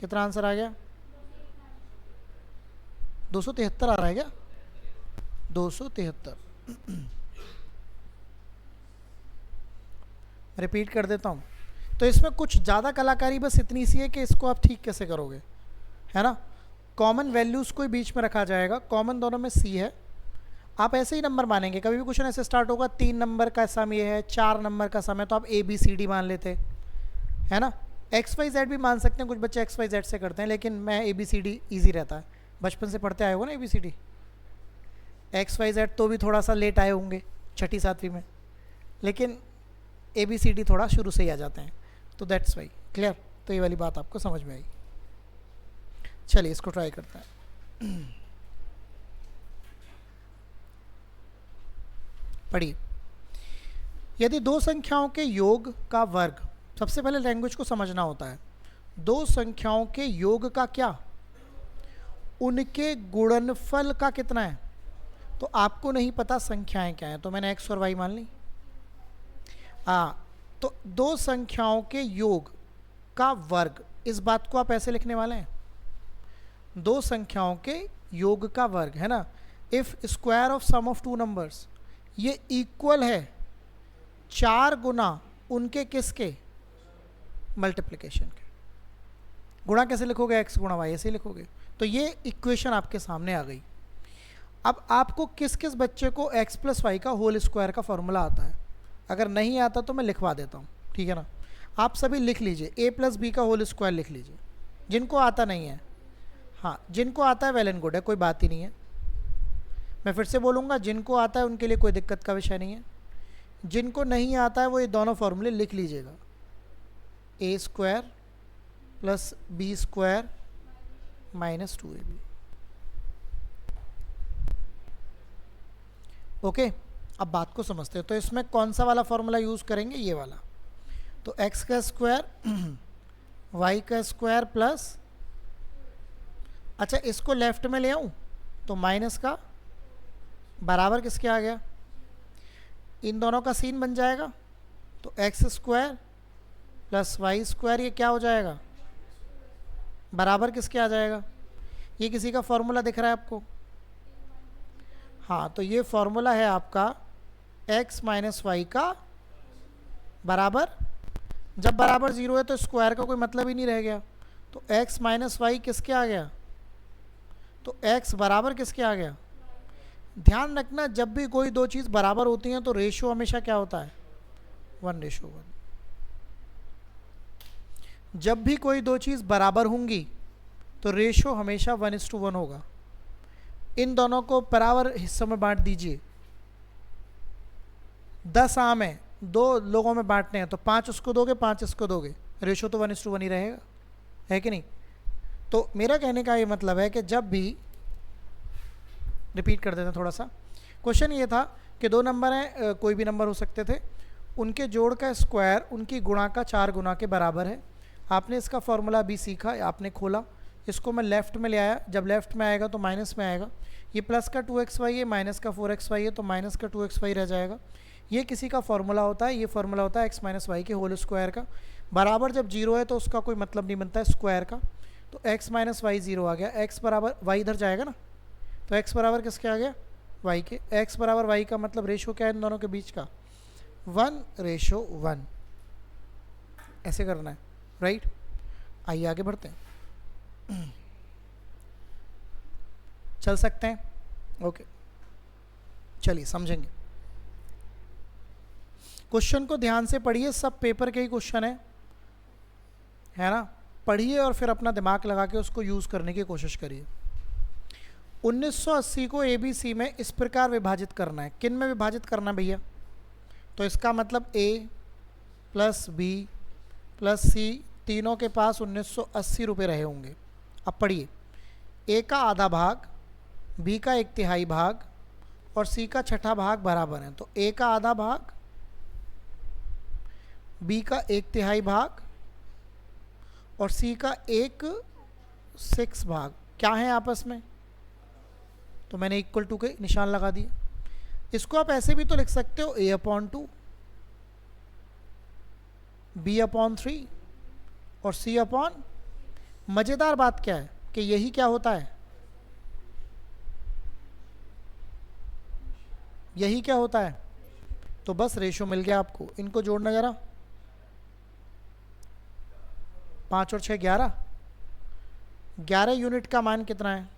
कितना आंसर आ गया? 273 आ रहा है क्या? 273। रिपीट कर देता हूँ। तो इसमें कुछ ज़्यादा कलाकारी बस इतनी सी है कि इसको आप ठीक कैसे करोगे, है ना। कॉमन वैल्यूज़ को बीच में रखा जाएगा। कॉमन दोनों में सी है। आप ऐसे ही नंबर मानेंगे। कभी भी क्वेश्चन ऐसे स्टार्ट होगा 3 नंबर का सम ये है, 4 नंबर का सम है, तो आप ए बी सी डी मान लेते, है ना। एक्स वाई जेड भी मान सकते हैं, कुछ बच्चे एक्स वाई जेड से करते हैं, लेकिन मैं A B C D easy रहता है। बचपन से पढ़ते आए हो ना A B C D. X Y Z तो भी थोड़ा सा लेट आए होंगे 6ठी 7वीं में, लेकिन ए बी सी डी थोड़ा शुरू से ही आ जाते हैं, तो दैट्स वाई। क्लियर? तो ये वाली बात आपको समझ में आई। चलिए इसको ट्राई करते हैं। पढ़िए। यदि दो संख्याओं के योग का वर्ग, सबसे पहले लैंग्वेज को समझना होता है। दो संख्याओं के योग का क्या? उनके गुणनफल का कितना है? तो आपको नहीं पता संख्याएं क्या हैं, तो मैंने एक्स और वाई मान ली। तो दो संख्याओं के योग का वर्ग, इस बात को आप ऐसे लिखने वाले हैं, दो संख्याओं के योग का वर्ग, है ना। If square of sum of two numbers, ये इक्वल है 4 गुना उनके किसके? मल्टीप्लिकेशन के। गुणा कैसे लिखोगे? एक्स गुणा वाई, ऐसे लिखोगे। तो ये इक्वेशन आपके सामने आ गई। अब आपको किस किस बच्चे को एक्स प्लस वाई का होल स्क्वायर का फॉर्मूला आता है? अगर नहीं आता तो मैं लिखवा देता हूँ, ठीक है ना। आप सभी लिख लीजिए, ए प्लस बी का होल स्क्वायर लिख लीजिए। जिनको आता नहीं है, हाँ जिनको आता है वेल एंड गुड है, कोई बात ही नहीं है। मैं फिर से बोलूँगा, जिनको आता है उनके लिए कोई दिक्कत का विषय नहीं है। जिनको नहीं आता है वो ये दोनों फॉर्मूले लिख लीजिएगा। A square plus B square minus 2ab। Okay, अब बात को समझते हैं। तो इसमें कौन सा वाला फॉर्मूला यूज़ करेंगे? ये वाला। तो एक्स का स्क्वायर वाई का स्क्वायर प्लस, अच्छा इसको लेफ्ट में ले आऊँ तो माइनस का बराबर किसके आ गया? इन दोनों का सीन बन जाएगा तो X square plus Y square ये क्या हो जाएगा, बराबर किसके आ जाएगा? ये किसी का फॉर्मूला दिख रहा है आपको? हाँ, तो ये फॉर्मूला है आपका x माइनस वाई का बराबर, जब बराबर ज़ीरो है तो स्क्वायर का कोई मतलब ही नहीं रह गया। तो x माइनस वाई किसके आ गया? तो x बराबर किसके आ गया? ध्यान रखना, जब भी कोई दो चीज़ बराबर होती हैं तो रेशियो हमेशा क्या होता है? 1:1। जब भी कोई दो चीज़ बराबर होंगी तो रेशियो हमेशा 1:1 होगा। इन दोनों को बराबर हिस्सों में बांट दीजिए। 10 आम है, 2 लोगों में बांटने हैं, तो 5 उसको दोगे 5 इसको दोगे, रेशियो तो 1:1 ही रहेगा, है कि नहीं? तो मेरा कहने का ये मतलब है कि जब भी, रिपीट कर देते हैं थोड़ा सा, क्वेश्चन ये था कि दो नंबर हैं, कोई भी नंबर हो सकते थे, उनके जोड़ का स्क्वायर उनकी गुणा का 4 गुना के बराबर है। आपने इसका फॉर्मूला भी सीखा, आपने खोला, इसको मैं लेफ़्ट में ले आया, जब लेफ़्ट में आएगा तो माइनस में आएगा। ये प्लस का 2xy है, माइनस का 4xy है, तो माइनस का 2xy रह जाएगा। ये किसी का फॉर्मूला होता है, ये फॉर्मूला होता है x माइनस वाई के होल स्क्वायर का। बराबर जब जीरो है तो उसका कोई मतलब नहीं बनता है स्क्वायर का, तो x माइनस वाई ज़ीरो आ गया। x बराबर वाई इधर जाएगा ना, तो x बराबर किसके आ गया? y के। x बराबर y का मतलब रेशो क्या है इन दोनों के बीच का? 1:1। ऐसे करना है, राइट? आइए आगे बढ़ते हैं। चल सकते हैं? ओके, चलिए समझेंगे। क्वेश्चन को ध्यान से पढ़िए, सब पेपर के ही क्वेश्चन है ना? पढ़िए और फिर अपना दिमाग लगा के उसको यूज़ करने की कोशिश करिए। 1980 को ABC में इस प्रकार विभाजित करना है। किन में विभाजित करना है भैया? तो इसका मतलब A plus B plus C तीनों के पास 1980 रुपये रहे होंगे। अब पढ़िए, A का आधा भाग, B का 1/3 भाग और C का छठा भाग बराबर हैं। तो A का आधा भाग, B का 1/3 भाग और C का 1/6 भाग क्या है आपस में? तो मैंने इक्वल टू के निशान लगा दिए। इसको आप ऐसे भी तो लिख सकते हो A/2, B/3 और C/। मज़ेदार बात क्या है कि यही क्या होता है, यही क्या होता है। तो बस रेशो मिल गया आपको। इनको जोड़ना ज़रा, 5 और 6 11, 11 यूनिट का मान कितना है?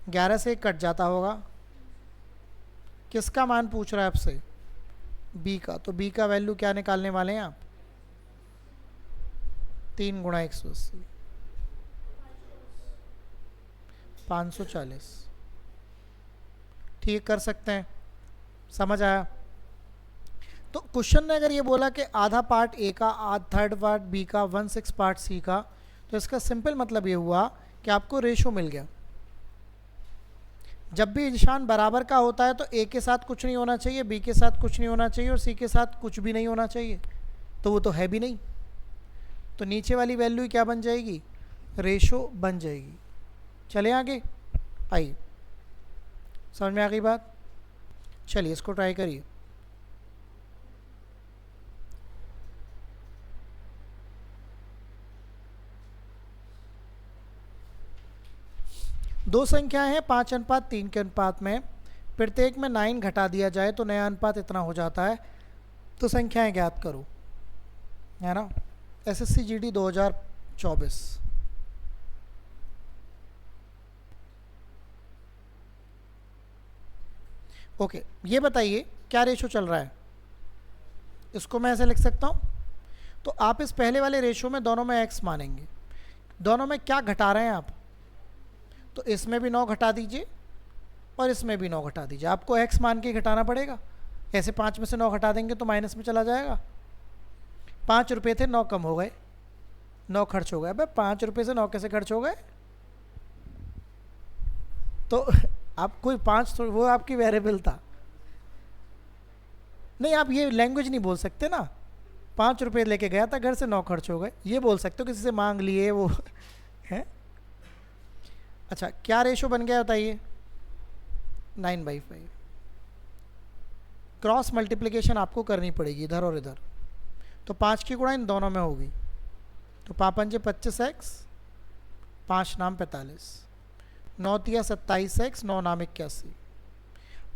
11 से कट जाता होगा। किसका मान पूछ रहा है आपसे? B का। तो B का वैल्यू क्या निकालने वाले हैं आप? 3 गुणा 180, 540। ठीक, कर सकते हैं, समझ आया? तो क्वेश्चन ने अगर ये बोला कि आधा पार्ट A का, थर्ड पार्ट B का, 1/6 पार्ट C का, तो इसका सिंपल मतलब ये हुआ कि आपको रेशो मिल गया। जब भी निशान बराबर का होता है तो A के साथ कुछ नहीं होना चाहिए, B के साथ कुछ नहीं होना चाहिए और C के साथ कुछ भी नहीं होना चाहिए, तो वो तो है भी नहीं। तो नीचे वाली वैल्यू क्या बन जाएगी? रेशो बन जाएगी। चले आगे, आइए, समझ में आ गई बात? चलिए इसको ट्राई करिए। दो संख्याएं हैं 5:3 के अनुपात में, प्रत्येक में 9 घटा दिया जाए तो नया अनुपात इतना हो जाता है। तो संख्याएं ज्ञात करो, है ना? SSC GD 2024। ओके, ये बताइए क्या रेशो चल रहा है? इसको मैं ऐसे लिख सकता हूँ। तो आप इस पहले वाले रेशो में दोनों में x मानेंगे, दोनों में क्या घटा रहे हैं आप? तो इसमें भी 9 घटा दीजिए और इसमें भी 9 घटा दीजिए। आपको x मान के घटाना पड़ेगा, ऐसे 5 में से 9 घटा देंगे तो माइनस में चला जाएगा। 5 रुपये थे, 9 कम हो गए, 9 खर्च हो गए। अबे 5 रुपये से 9 कैसे खर्च हो गए? तो आप कोई 5 तो वो आपकी वेरिएबल था नहीं, आप ये लैंग्वेज नहीं बोल सकते ना। 5 रुपये लेके गया था घर से, 9 खर्च हो गए, ये बोल सकते हो किसी से मांग लिए वो है। अच्छा, क्या रेशो बन गया बताइए? 9/5। क्रॉस मल्टीप्लिकेशन आपको करनी पड़ेगी इधर और इधर। तो 5 की गुणा इन दोनों में होगी, तो 5 × 25x, 5 नाम 45, 9 × 27x, 9 नाम 81।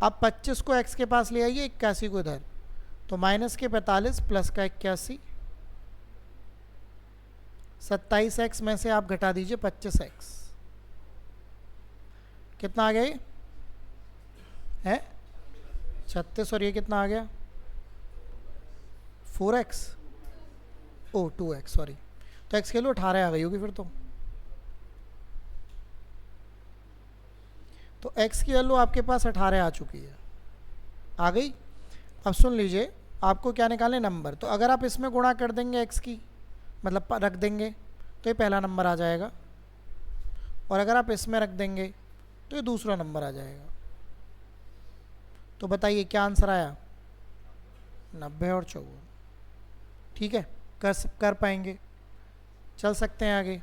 अब 25 को x के पास ले आइए, 81 को इधर, तो माइनस के 45 प्लस का 81, 27x में से आप घटा दीजिए 25x, कितना आ गया ये है 36, और ये कितना आ गया 4x, ओ 2x सॉरी, तो x के लिए 18 आ गई होगी फिर तो x की वैल्यू आपके पास 18 आ चुकी है, आ गई। अब सुन लीजिए, आपको क्या निकालने नंबर, तो अगर आप इसमें गुणा कर देंगे x की, मतलब रख देंगे, तो ये पहला नंबर आ जाएगा, और अगर आप इसमें रख देंगे तो ये दूसरा नंबर आ जाएगा। तो बताइए क्या आंसर आया, 90 और 54। ठीक है, कर पाएंगे, चल सकते हैं आगे।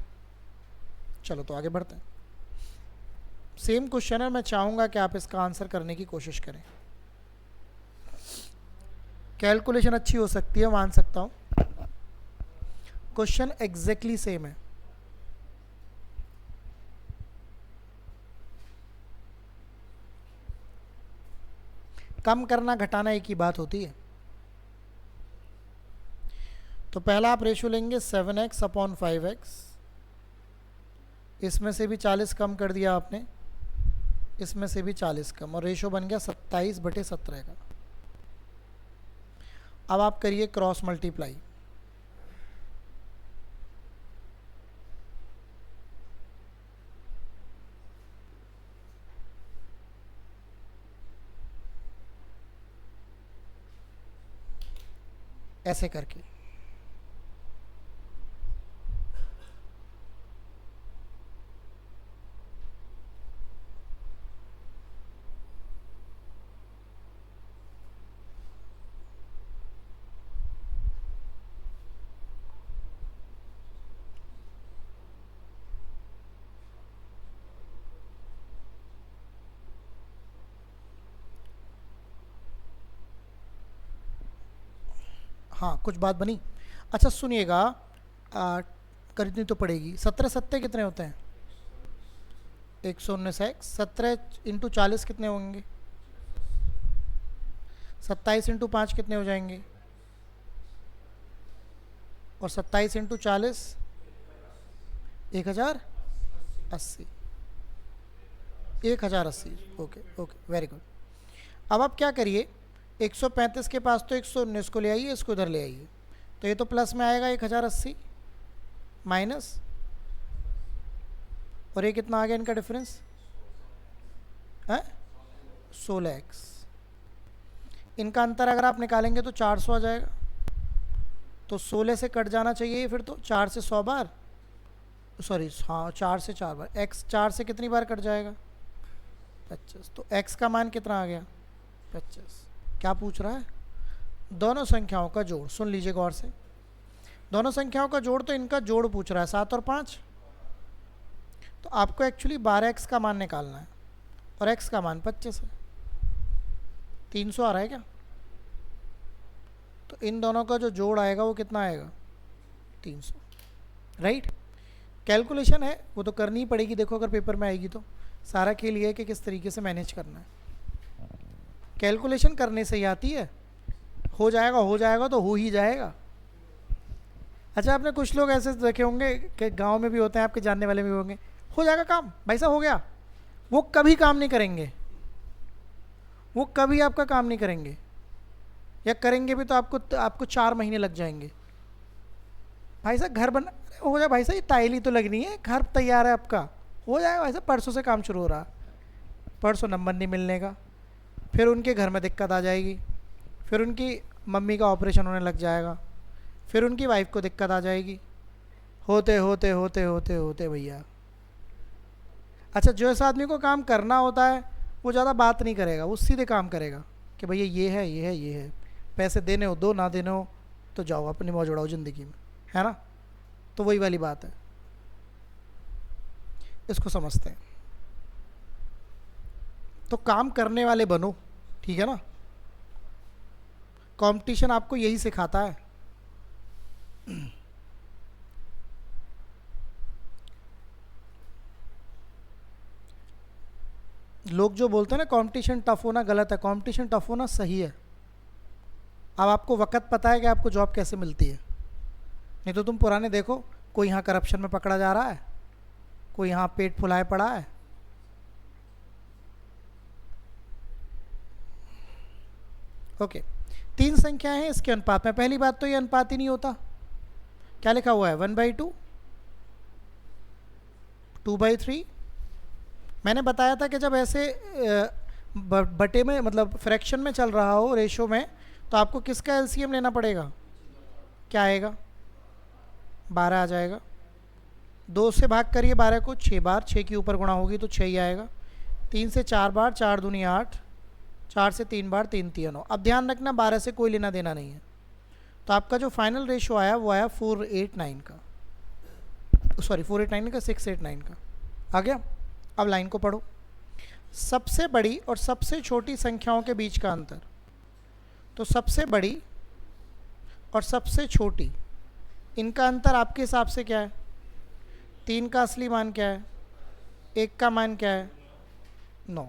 चलो तो आगे बढ़ते हैं। सेम क्वेश्चन है, मैं चाहूँगा कि आप इसका आंसर करने की कोशिश करें। कैलकुलेशन अच्छी हो सकती है, मान सकता हूँ, क्वेश्चन एग्जैक्टली सेम है। कम करना घटाना एक ही बात होती है। तो पहला आप रेशो लेंगे 7x/5x, इसमें से भी 40 कम कर दिया आपने, इसमें से भी 40 कम, और रेशो बन गया 27/17 का। अब आप करिए क्रॉस मल्टीप्लाई, ऐसे करके। हाँ कुछ बात बनी। अच्छा सुनिएगा, करनी तो पड़ेगी। 17 सत्ते कितने होते हैं, 119x। 17 × 40 कितने होंगे, 27 × 5 कितने हो जाएंगे, और 27 × 40 1080, 1080। Okay okay, very good. अब आप क्या करिए, 135 के पास तो 119 को ले आइए, इसको इधर ले आइए, तो ये तो प्लस में आएगा 1080 माइनस, और ये कितना आ गया इनका डिफरेंस है 16x। इनका अंतर अगर आप निकालेंगे तो 400 आ जाएगा, तो 16 से कट जाना चाहिए फिर तो, 4 से 100 बार, सॉरी हाँ 4 से 4 बार, x 4 से कितनी बार कट जाएगा 25, तो x का मान कितना आ गया 25। क्या पूछ रहा है, दोनों संख्याओं का जोड़। सुन लीजिए गौर से, दोनों संख्याओं का जोड़, तो इनका जोड़ पूछ रहा है 7 और 5, तो आपको एक्चुअली 12x का मान निकालना है, और x का मान 25 है। 300 आ रहा है क्या, तो इन दोनों का जो जोड़ आएगा वो कितना आएगा 300, राइट। कैलकुलेशन है वो तो करनी ही पड़ेगी, देखो अगर पेपर में आएगी तो। सारा खेल ये है कि किस तरीके से मैनेज करना है, कैलकुलेशन करने से ही आती है। हो जाएगा तो हो ही जाएगा। अच्छा आपने कुछ लोग ऐसे देखे होंगे कि गांव में भी होते हैं, आपके जानने वाले भी होंगे, हो जाएगा काम भाई साहब, हो गया। वो कभी काम नहीं करेंगे, वो कभी आपका काम नहीं करेंगे, या करेंगे भी तो आपको 4 महीने लग जाएंगे। भाई साहब घर बन हो जाए, भाई साहब ये टाइल ही तो लगनी है, घर तैयार है आपका, हो जाएगा भाई साहब, परसों से काम शुरू हो रहा, परसों नंबर नहीं मिलने का, फिर उनके घर में दिक्कत आ जाएगी, फिर उनकी मम्मी का ऑपरेशन होने लग जाएगा, फिर उनकी वाइफ को दिक्कत आ जाएगी, होते होते होते होते होते भैया। अच्छा जो इस आदमी को काम करना होता है वो ज़्यादा बात नहीं करेगा, वो सीधे काम करेगा कि भैया ये है ये है ये है, पैसे देने हो दो, ना देने हो तो जाओ अपनी मौज उड़ाओ ज़िंदगी में, है ना। तो वही वाली बात है, इसको समझते हैं। तो काम करने वाले बनो, ठीक है ना। कंपटीशन आपको यही सिखाता है। लोग जो बोलते हैं ना कंपटीशन टफ होना गलत है, कंपटीशन टफ होना सही है। अब आपको वक्त पता है कि आपको जॉब कैसे मिलती है, नहीं तो तुम पुराने देखो, कोई यहाँ करप्शन में पकड़ा जा रहा है, कोई यहाँ पेट फुलाए पड़ा है। ओके, 3 संख्याएं हैं इसके अनुपात में। पहली बात तो ये अनुपात ही नहीं होता। क्या लिखा हुआ है? 1/2, 2/3। मैंने बताया था कि जब ऐसे बटे में मतलब फ्रैक्शन में चल रहा हो, रेशो में, तो आपको किसका एलसीएम लेना पड़ेगा? क्या आएगा? 12 आ जाएगा। 2 से भाग करिए 12 को 6 बार, 6 के ऊपर गुणा होगी तो 6 ही आएगा। 3 से 4 बार, 4 दूनी 8, 4 से 3 बार, 3 3 9। अब ध्यान रखना 12 से कोई लेना देना नहीं है, तो आपका जो फाइनल रेशो आया वो आया 489 का, सॉरी 489 का 689 का आ गया। अब लाइन को पढ़ो। सबसे बड़ी और सबसे छोटी संख्याओं के बीच का अंतर, तो सबसे बड़ी और सबसे छोटी, इनका अंतर आपके हिसाब से क्या है? 3 का असली मान क्या है? 1 का मान क्या है? 9।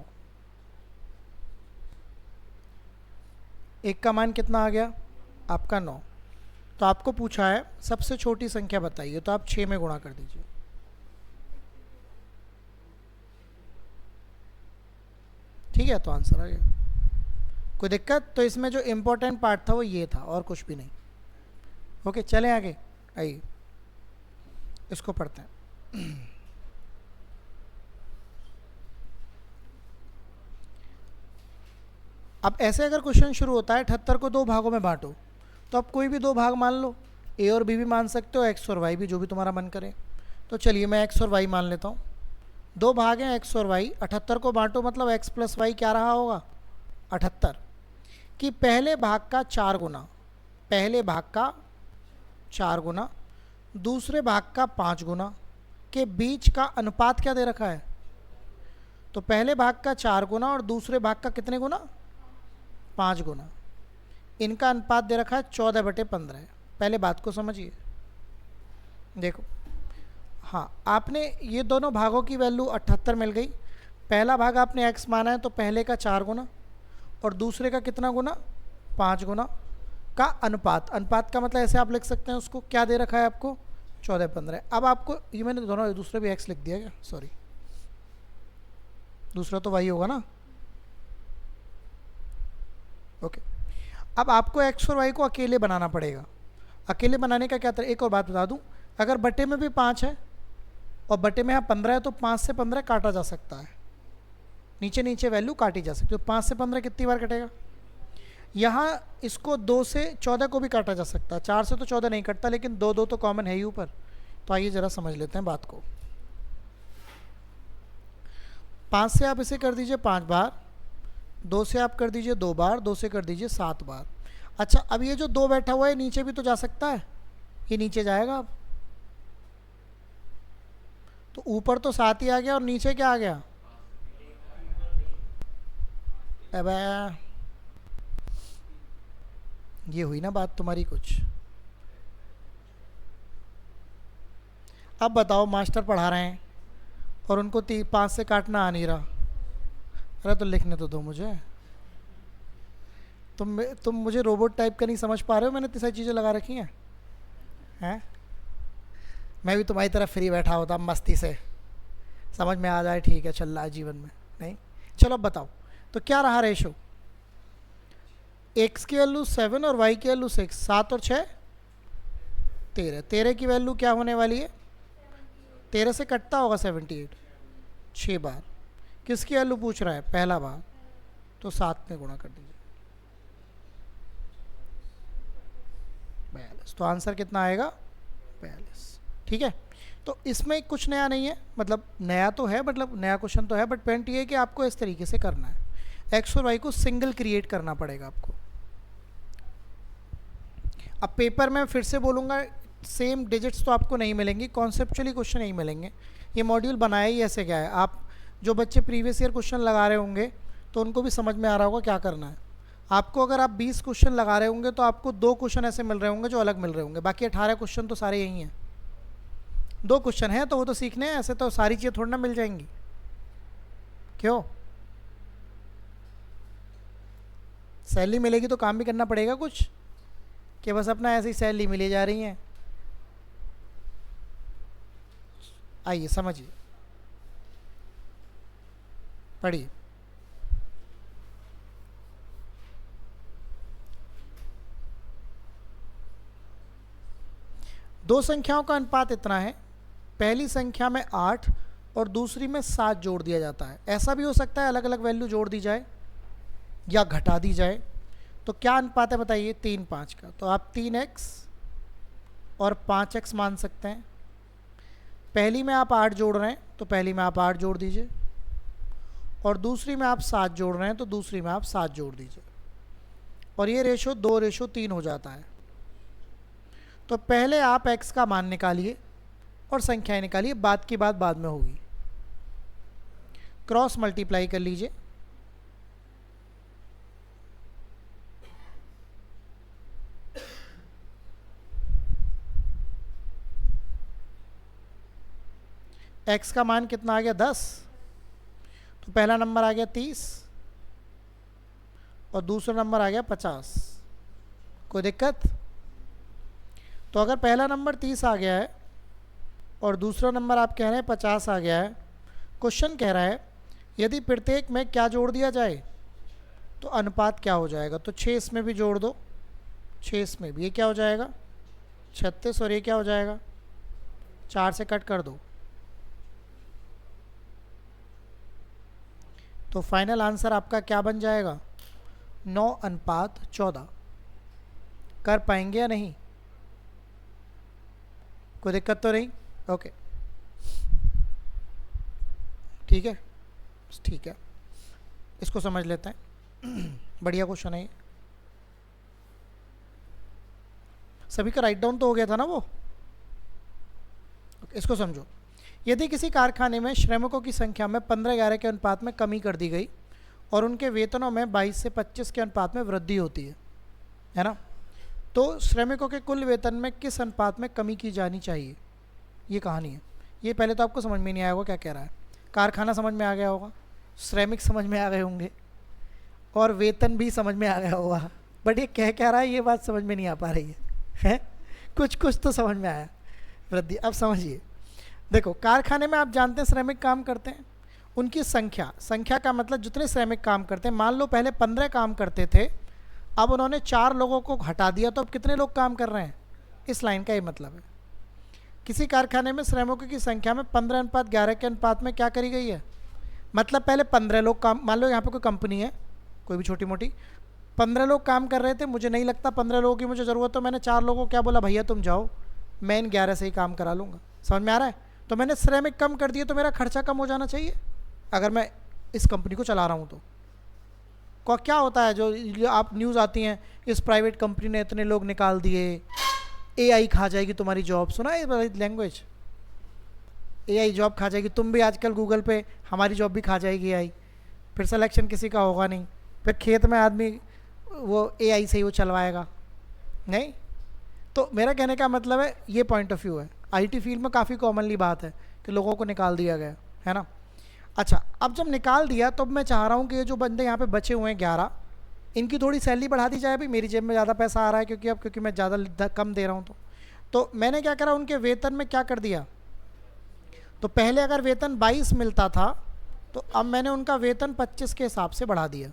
1 का मान कितना आ गया? आपका 9। तो आपको पूछा है सबसे छोटी संख्या बताइए, तो आप 6 में गुणा कर दीजिए। ठीक है, तो आंसर आ गया। कोई दिक्कत? तो इसमें जो इम्पोर्टेंट पार्ट था वो ये था और कुछ भी नहीं। ओके, चलें आगे, आइए इसको पढ़ते हैं। अब ऐसे अगर क्वेश्चन शुरू होता है 78 को 2 भागों में बांटो, तो आप कोई भी 2 भाग मान लो, ए और बी भी मान सकते हो, एक्स और वाई भी, जो भी तुम्हारा मन करे। तो चलिए मैं एक्स और वाई मान लेता हूँ। 2 भाग हैं एक्स और वाई, 78 को बांटो मतलब एक्स प्लस वाई क्या रहा होगा? 78 कि पहले भाग का 4 गुना, पहले भाग का 4 गुना, दूसरे भाग का 5 गुना के बीच का अनुपात क्या दे रखा है? तो पहले भाग का 4 गुना और दूसरे भाग का कितने गुना? 5 गुना। इनका अनुपात दे रखा है 14/15। पहले बात को समझिए, देखो, हाँ, आपने ये दोनों भागों की वैल्यू 78 मिल गई। पहला भाग आपने x माना है तो पहले का 4 गुना और दूसरे का कितना गुना? 5 गुना का अनुपात। अनुपात का मतलब ऐसे आप लिख सकते हैं उसको, क्या दे रखा है आपको? 14/15। अब आपको ये मैंने दोनों दूसरे भी x लिख दिया क्या? सॉरी, दूसरा तो y होगा ना। ओके, अब आपको x और y को अकेले बनाना पड़ेगा। अकेले बनाने का क्या तरीका? एक और बात बता दूं, अगर बटे में भी 5 है और बटे में यहाँ 15 है तो 5 से 15 काटा जा सकता है, नीचे नीचे वैल्यू काटी जा सकती है। तो 5 से 15 कितनी बार कटेगा? यहाँ इसको 2 से 14 को भी काटा जा सकता है, 4 से तो 14 नहीं कटता, लेकिन 2 2 तो कॉमन है ही ऊपर। तो आइए ज़रा समझ लेते हैं बात को। 5 से आप इसे कर दीजिए 5 बार, 2 से आप कर दीजिए 2 बार, 2 से कर दीजिए 7 बार। अच्छा, अब ये जो 2 बैठा हुआ है नीचे भी तो जा सकता है, ये नीचे जाएगा। अब तो ऊपर तो 7 ही आ गया और नीचे क्या आ गया? अब ये हुई ना बात तुम्हारी कुछ। अब बताओ, मास्टर पढ़ा रहे हैं और उनको 5 से काटना आ नहीं रहा। अरे तो लिखने तो दो मुझे। तुम मुझे रोबोट टाइप का नहीं समझ पा रहे हो? मैंने इतनी सारी चीज़ें लगा रखी हैं। मैं भी तुम्हारी तरफ फ्री बैठा होता मस्ती से, समझ में आ जाए ठीक है, चल रहा है जीवन में। नहीं, चलो अब बताओ, तो क्या रहा रेशो? x की वैल्यू 7 और y की वैल्यू 6, 7 और 6 13। 13 की वैल्यू क्या होने वाली है? 13 से कटता होगा 78, 6 बार। किसकी वैल्यू पूछ रहा है? पहला बार, तो 7 में गुणा कर दीजिए, 42। तो आंसर कितना आएगा? 42। ठीक है, तो इसमें कुछ नया नहीं है, मतलब नया तो है, मतलब नया क्वेश्चन तो है, बट पॉइंट ये है कि आपको इस तरीके से करना है। एक्स और वाई को सिंगल क्रिएट करना पड़ेगा आपको। अब पेपर में फिर से बोलूँगा, सेम डिजिट्स तो आपको नहीं मिलेंगी, कॉन्सेप्चुअली क्वेश्चन नहीं मिलेंगे। ये मॉड्यूल बनाया ही ऐसे क्या है, आप जो बच्चे प्रीवियस ईयर क्वेश्चन लगा रहे होंगे तो उनको भी समझ में आ रहा होगा क्या करना है। आपको अगर आप 20 क्वेश्चन लगा रहे होंगे तो आपको 2 क्वेश्चन ऐसे मिल रहे होंगे जो अलग मिल रहे होंगे, बाकी 18 क्वेश्चन तो सारे यही हैं। 2 क्वेश्चन हैं तो वो तो सीखने हैं, ऐसे तो सारी चीज़ें थोड़ी ना मिल जाएंगी। क्यों? सैलरी मिलेगी तो काम भी करना पड़ेगा कुछ, कि बस अपना ऐसी सैलरी मिली जा रही है। आइए समझिए, पढ़िए। दो संख्याओं का अनुपात इतना है, पहली संख्या में 8 और दूसरी में 7 जोड़ दिया जाता है। ऐसा भी हो सकता है अलग अलग वैल्यू जोड़ दी जाए या घटा दी जाए। तो क्या अनुपात है बताइए? 3-5 का। तो आप 3x और 5x मान सकते हैं। पहली में आप 8 जोड़ रहे हैं तो पहली में आप 8 जोड़ दीजिए, और दूसरी में आप 7 जोड़ रहे हैं तो दूसरी में आप 7 जोड़ दीजिए, और ये रेशो 2:3 हो जाता है। तो पहले आप x का मान निकालिए और संख्याएं निकालिए, बात की बात बाद में होगी। क्रॉस मल्टीप्लाई कर लीजिए। x का मान कितना आ गया? 10। तो पहला नंबर आ गया 30 और दूसरा नंबर आ गया 50। कोई दिक्कत? तो अगर पहला नंबर 30 आ गया है और दूसरा नंबर आप कह रहे हैं 50 आ गया है, क्वेश्चन कह रहा है यदि प्रत्येक में क्या जोड़ दिया जाए तो अनुपात क्या हो जाएगा। तो 6 इसमें भी जोड़ दो, 6 इसमें भी, ये क्या हो जाएगा? 36, और ये क्या हो जाएगा? 4 से कट कर दो। तो फाइनल आंसर आपका क्या बन जाएगा? 9:14। कर पाएंगे या नहीं? कोई दिक्कत तो नहीं? ओके, ठीक है, ठीक है, इसको समझ लेते हैं। बढ़िया क्वेश्चन है ये। सभी का राइट डाउन तो हो गया था ना वो? इसको समझो। यदि किसी कारखाने में श्रमिकों की संख्या में 15-11 के अनुपात में कमी कर दी गई और उनके वेतनों में 22 से 25 के अनुपात में वृद्धि होती है ना, तो श्रमिकों के कुल वेतन में किस अनुपात में कमी की जानी चाहिए? ये कहानी है। ये पहले तो आपको समझ में नहीं आया होगा क्या कह रहा है। कारखाना समझ में आ गया होगा, श्रमिक समझ में आ गए होंगे, और वेतन भी समझ में आ गया होगा, बट ये कह रहा है ये बात समझ में नहीं आ पा रही है? कुछ कुछ तो समझ में आया, वृद्धि। अब समझिए, देखो कारखाने में आप जानते हैं श्रमिक काम करते हैं, उनकी संख्या का मतलब जितने श्रमिक काम करते हैं। मान लो पहले 15 काम करते थे, अब उन्होंने 4 लोगों को हटा दिया, तो अब कितने लोग काम कर रहे हैं? इस लाइन का ये मतलब है। किसी कारखाने में श्रमिकों की संख्या में 15:11 के अनुपात में क्या करी गई है? मतलब पहले 15 लोग काम, मान लो यहाँ पे कोई कंपनी है, कोई भी छोटी मोटी, 15 लोग काम कर रहे थे, मुझे नहीं लगता 15 लोगों की मुझे ज़रूरत, तो मैंने 4 लोगों को क्या बोला, भैया तुम जाओ, मैं इन 11 से ही काम करा लूँगा। समझ में आ रहा है? तो मैंने श्रमिक कम कर दिए, तो मेरा खर्चा कम हो जाना चाहिए अगर मैं इस कंपनी को चला रहा हूँ तो। क्या होता है जो आप न्यूज़ आती हैं, इस प्राइवेट कंपनी ने इतने लोग निकाल दिए, एआई खा जाएगी तुम्हारी जॉब। सुना है लैंग्वेज? एआई जॉब खा जाएगी। तुम भी आजकल गूगल पे, हमारी जॉब भी खा जाएगी एआई, फिर सिलेक्शन किसी का होगा नहीं, फिर खेत में आदमी वो एआई से ही वो चलवाएगा नहीं। तो मेरा कहने का मतलब है ये पॉइंट ऑफ व्यू है। आईटी फील्ड में काफ़ी कॉमनली बात है कि लोगों को निकाल दिया गया है ना। अच्छा, अब जब निकाल दिया तो मैं चाह रहा हूँ कि ये जो बंदे यहाँ पे बचे हुए हैं 11, इनकी थोड़ी सैलरी बढ़ा दी जाए। भाई मेरी जेब में ज़्यादा पैसा आ रहा है क्योंकि मैं ज़्यादा कम दे रहा हूँ। तो मैंने क्या करा, उनके वेतन में क्या कर दिया, तो पहले अगर वेतन 22 मिलता था तो अब मैंने उनका वेतन 25 के हिसाब से बढ़ा दिया।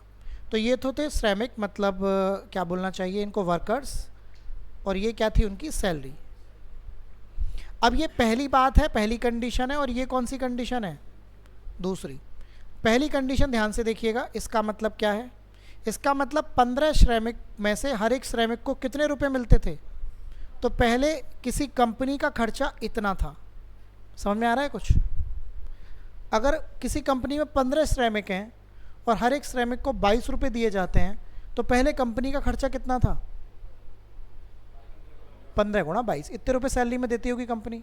तो ये तो थे श्रमिक, मतलब क्या बोलना चाहिए इनको, वर्कर्स, और ये क्या थी उनकी सैलरी। अब ये पहली बात है, पहली कंडीशन है, और ये कौन सी कंडीशन है? दूसरी। पहली कंडीशन ध्यान से देखिएगा, इसका मतलब क्या है? इसका मतलब 15 श्रमिक में से हर एक श्रमिक को कितने रुपए मिलते थे? तो पहले किसी कंपनी का खर्चा इतना था। समझ में आ रहा है कुछ? अगर किसी कंपनी में 15 श्रमिक हैं और हर एक श्रमिक को 22 रुपये दिए जाते हैं, तो पहले कंपनी का खर्चा कितना था? 15 गुणा 22, इतने रुपए सैलरी में देती होगी कंपनी।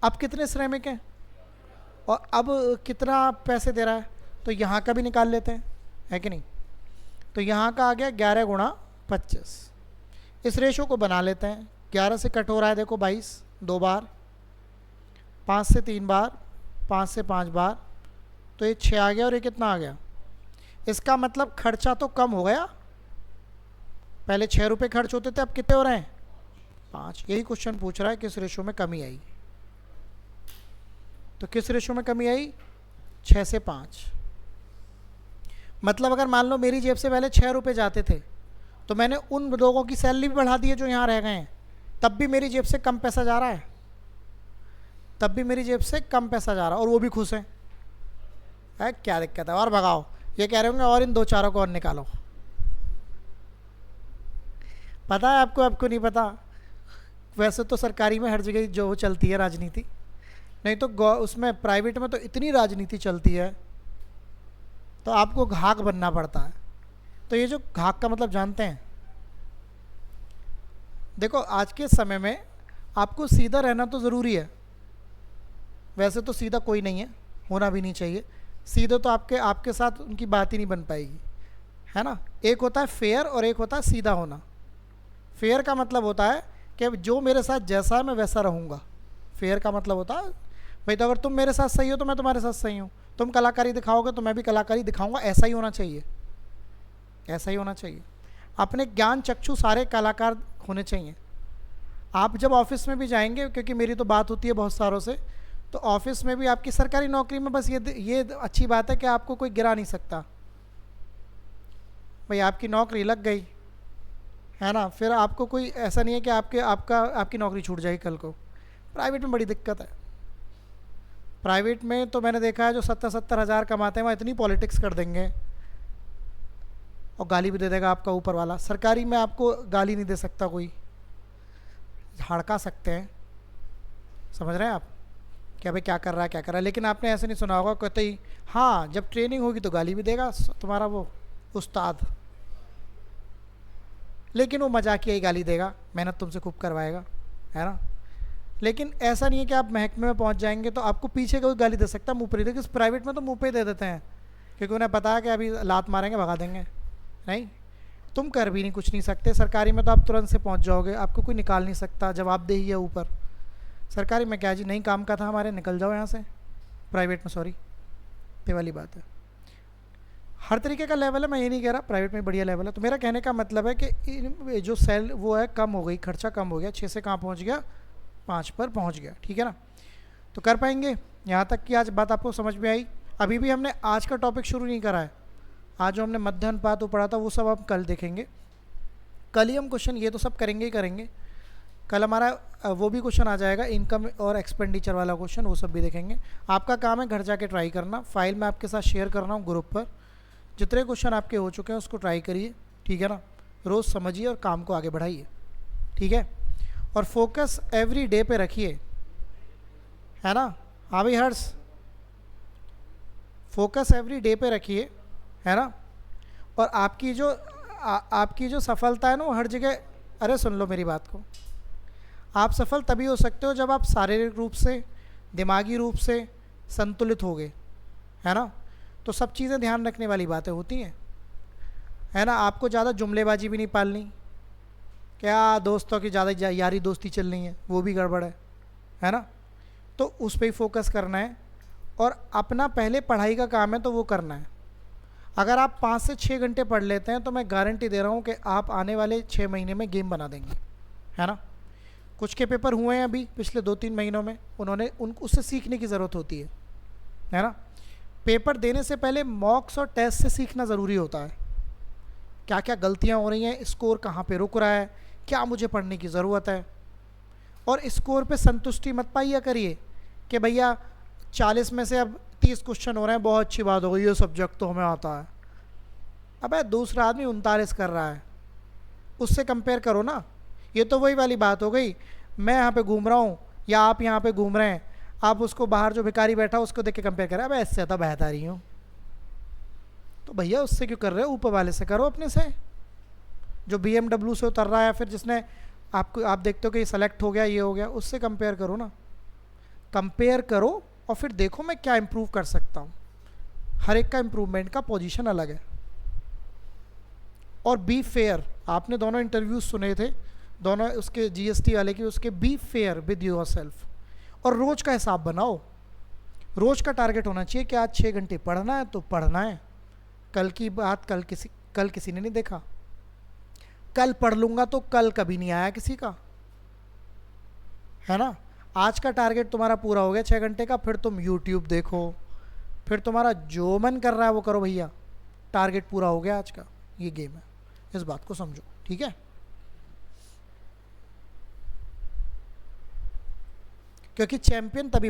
अब कितने श्रमिक हैं और अब कितना पैसे दे रहा है, तो यहाँ का भी निकाल लेते हैं, है कि नहीं? तो यहाँ का आ गया 11 गुणा 25। इस रेशो को बना लेते हैं। 11 से कट हो रहा है देखो 22 दो बार, 5 से 3 बार, 5 से 5 बार, तो ये 6 आ गया और ये कितना आ गया। इसका मतलब खर्चा तो कम हो गया, पहले 6 रुपये खर्च होते थे, अब कितने हो रहे हैं 5। यही क्वेश्चन पूछ रहा है किस रेशो में कमी आई। तो किस रेशो में कमी आई, 6 से 5। मतलब अगर मान लो मेरी जेब से पहले 6 रुपये जाते थे तो मैंने उन लोगों की सैलरी भी बढ़ा दी है जो यहाँ रह गए हैं, तब भी मेरी जेब से कम पैसा जा रहा है, तब भी मेरी जेब से कम पैसा जा रहा है और वो भी खुश हैं। क्या दिक्कत है, और भगाओ। ये कह रहे होंगे और इन दो चारों को और निकालो। पता है आपको, आपको नहीं पता। वैसे तो सरकारी में हर जगह जो चलती है राजनीति, नहीं तो उसमें प्राइवेट में तो इतनी राजनीति चलती है, तो आपको घाक बनना पड़ता है। तो ये जो घाक का मतलब जानते हैं, देखो आज के समय में आपको सीधा रहना तो ज़रूरी है। वैसे तो सीधा कोई नहीं है, होना भी नहीं चाहिए। सीधे तो आपके साथ उनकी बात ही नहीं बन पाएगी, है ना। एक होता है फेयर और एक होता है सीधा होना। फेयर का मतलब होता है कि जो मेरे साथ जैसा है मैं वैसा रहूँगा। फेयर का मतलब होता है भाई, तो अगर तुम मेरे साथ सही हो तो मैं तुम्हारे साथ सही हूँ, तुम कलाकारी दिखाओगे तो मैं भी कलाकारी दिखाऊंगा। ऐसा ही होना चाहिए, ऐसा ही होना चाहिए। अपने ज्ञान चक्षु सारे कलाकार होने चाहिए। आप जब ऑफिस में भी जाएंगे, क्योंकि मेरी तो बात होती है बहुत सारों से, तो ऑफिस में भी आपकी सरकारी नौकरी में बस ये अच्छी बात है कि आपको कोई गिरा नहीं सकता। भाई आपकी नौकरी लग गई है ना, फिर आपको कोई ऐसा नहीं है कि आपकी नौकरी छूट जाएगी कल को। प्राइवेट में बड़ी दिक्कत है। प्राइवेट में तो मैंने देखा है जो 70-70 हज़ार कमाते हैं वहाँ इतनी पॉलिटिक्स कर देंगे और गाली भी दे देगा आपका ऊपर वाला। सरकारी में आपको गाली नहीं दे सकता कोई, हड़का सकते हैं। समझ रहे हैं आप क्या भाई क्या कर रहा है क्या कर रहा है। लेकिन आपने ऐसे नहीं सुना होगा कहते ही हाँ जब ट्रेनिंग होगी तो गाली भी देगा तुम्हारा वो उस्ताद, लेकिन वो मजाकिया ही गाली देगा, मेहनत तुमसे खूब करवाएगा, है ना। लेकिन ऐसा नहीं है कि आप महकमे में पहुंच जाएंगे तो आपको पीछे कोई गाली दे सकता है मुँह पर ही। लेकिन प्राइवेट में तो मुँह पे दे देते हैं, क्योंकि उन्हें पता है कि अभी लात मारेंगे भगा देंगे। नहीं, तुम कर भी नहीं कुछ नहीं सकते। सरकारी में तो आप तुरंत से पहुंच जाओगे, आपको कोई निकाल नहीं सकता, जवाबदेही है ऊपर। सरकारी में क्या जी, नहीं काम का था हमारे, निकल जाओ यहाँ से। प्राइवेट में सॉरी, ये वाली बात है। हर तरीके का लेवल है, मैं ये नहीं कह रहा प्राइवेट में बढ़िया लेवल है। तो मेरा कहने का मतलब है कि जो सेल वो है कम हो गई, खर्चा कम हो गया, 6 से कहाँ पहुँच गया 5 पर पहुँच गया, ठीक है ना। तो कर पाएंगे। यहाँ तक कि आज बात आपको समझ में आई। अभी भी हमने आज का टॉपिक शुरू नहीं करा है। आज जो हमने मध्य अनुपात पढ़ा था वो सब हम कल देखेंगे। कल ही हम क्वेश्चन ये तो सब करेंगे ही करेंगे। कल हमारा वो भी क्वेश्चन आ जाएगा इनकम और एक्सपेंडिचर वाला क्वेश्चन, वो सब भी देखेंगे। आपका काम है घर जाके ट्राई करना। फाइल मैं आपके साथ शेयर कर रहा हूँ ग्रुप पर। जितने क्वेश्चन आपके हो चुके हैं उसको ट्राई करिए, ठीक है ना। रोज़ समझिए और काम को आगे बढ़ाइए, ठीक है। और फोकस एवरी डे पे रखिए, है ना। हाँ भाई हर्ष, फोकस एवरी डे पे रखिए, है ना। और आपकी जो सफलता है ना वो हर जगह, अरे सुन लो मेरी बात को, आप सफल तभी हो सकते हो जब आप शारीरिक रूप से, दिमागी रूप से संतुलित होगे, है ना। तो सब चीज़ें ध्यान रखने वाली बातें होती हैं, है ना। आपको ज़्यादा जुमलेबाजी भी नहीं पालनी, क्या दोस्तों की ज़्यादा यारी दोस्ती चल रही है, वो भी गड़बड़ है ना। तो उस पर ही फोकस करना है। और अपना पहले पढ़ाई का काम है तो वो करना है। अगर आप 5 से 6 घंटे पढ़ लेते हैं तो मैं गारंटी दे रहा हूँ कि आप आने वाले 6 महीने में गेम बना देंगे, है ना। कुछ के पेपर हुए हैं अभी पिछले 2-3 महीनों में, उससे सीखने की ज़रूरत होती है ना। पेपर देने से पहले मॉक्स और टेस्ट से सीखना ज़रूरी होता है। क्या क्या गलतियाँ हो रही हैं, स्कोर कहाँ पे रुक रहा है, क्या मुझे पढ़ने की ज़रूरत है। और स्कोर पे संतुष्टि मत पाइए करिए कि भैया 40 में से अब 30 क्वेश्चन हो रहे हैं, बहुत अच्छी बात हो गई, ये सब्जेक्ट तो हमें आता है। अबे दूसरा आदमी 39 कर रहा है, उससे कंपेयर करो ना। ये तो वही वाली बात हो गई, मैं यहाँ पे घूम रहा हूँ या आप यहाँ पे घूम रहे हैं, आप उसको बाहर जो भिखारी बैठा उसको देख के कंपेयर करें, अब इससे तो बेहतर ही हूँ। तो भैया उससे क्यों कर रहे हो, ऊपर वाले से करो, अपने से। जो BMW से उतर रहा है, फिर जिसने आप देखते हो कि ये सेलेक्ट हो गया, ये हो गया, उससे कंपेयर करो ना। कंपेयर करो और फिर देखो मैं क्या इम्प्रूव कर सकता हूँ। हर एक का इम्प्रूवमेंट का पोजीशन अलग है, और बी फेयर, आपने दोनों इंटरव्यूज सुने थे, दोनों उसके जीएसटी वाले की, उसके be fair with your self. और रोज का हिसाब बनाओ, रोज का टारगेट होना चाहिए कि आज 6 घंटे पढ़ना है तो पढ़ना है। कल की बात कल किसी ने नहीं देखा, कल पढ़ लूंगा तो कल कभी नहीं आया किसी का, है ना। आज का टारगेट तुम्हारा पूरा हो गया 6 घंटे का, फिर तुम यूट्यूब देखो, फिर तुम्हारा जो मन कर रहा है वो करो भैया, टारगेट पूरा हो गया आज का। ये गेम है, इस बात को समझो, ठीक है। क्योंकि चैंपियन तभी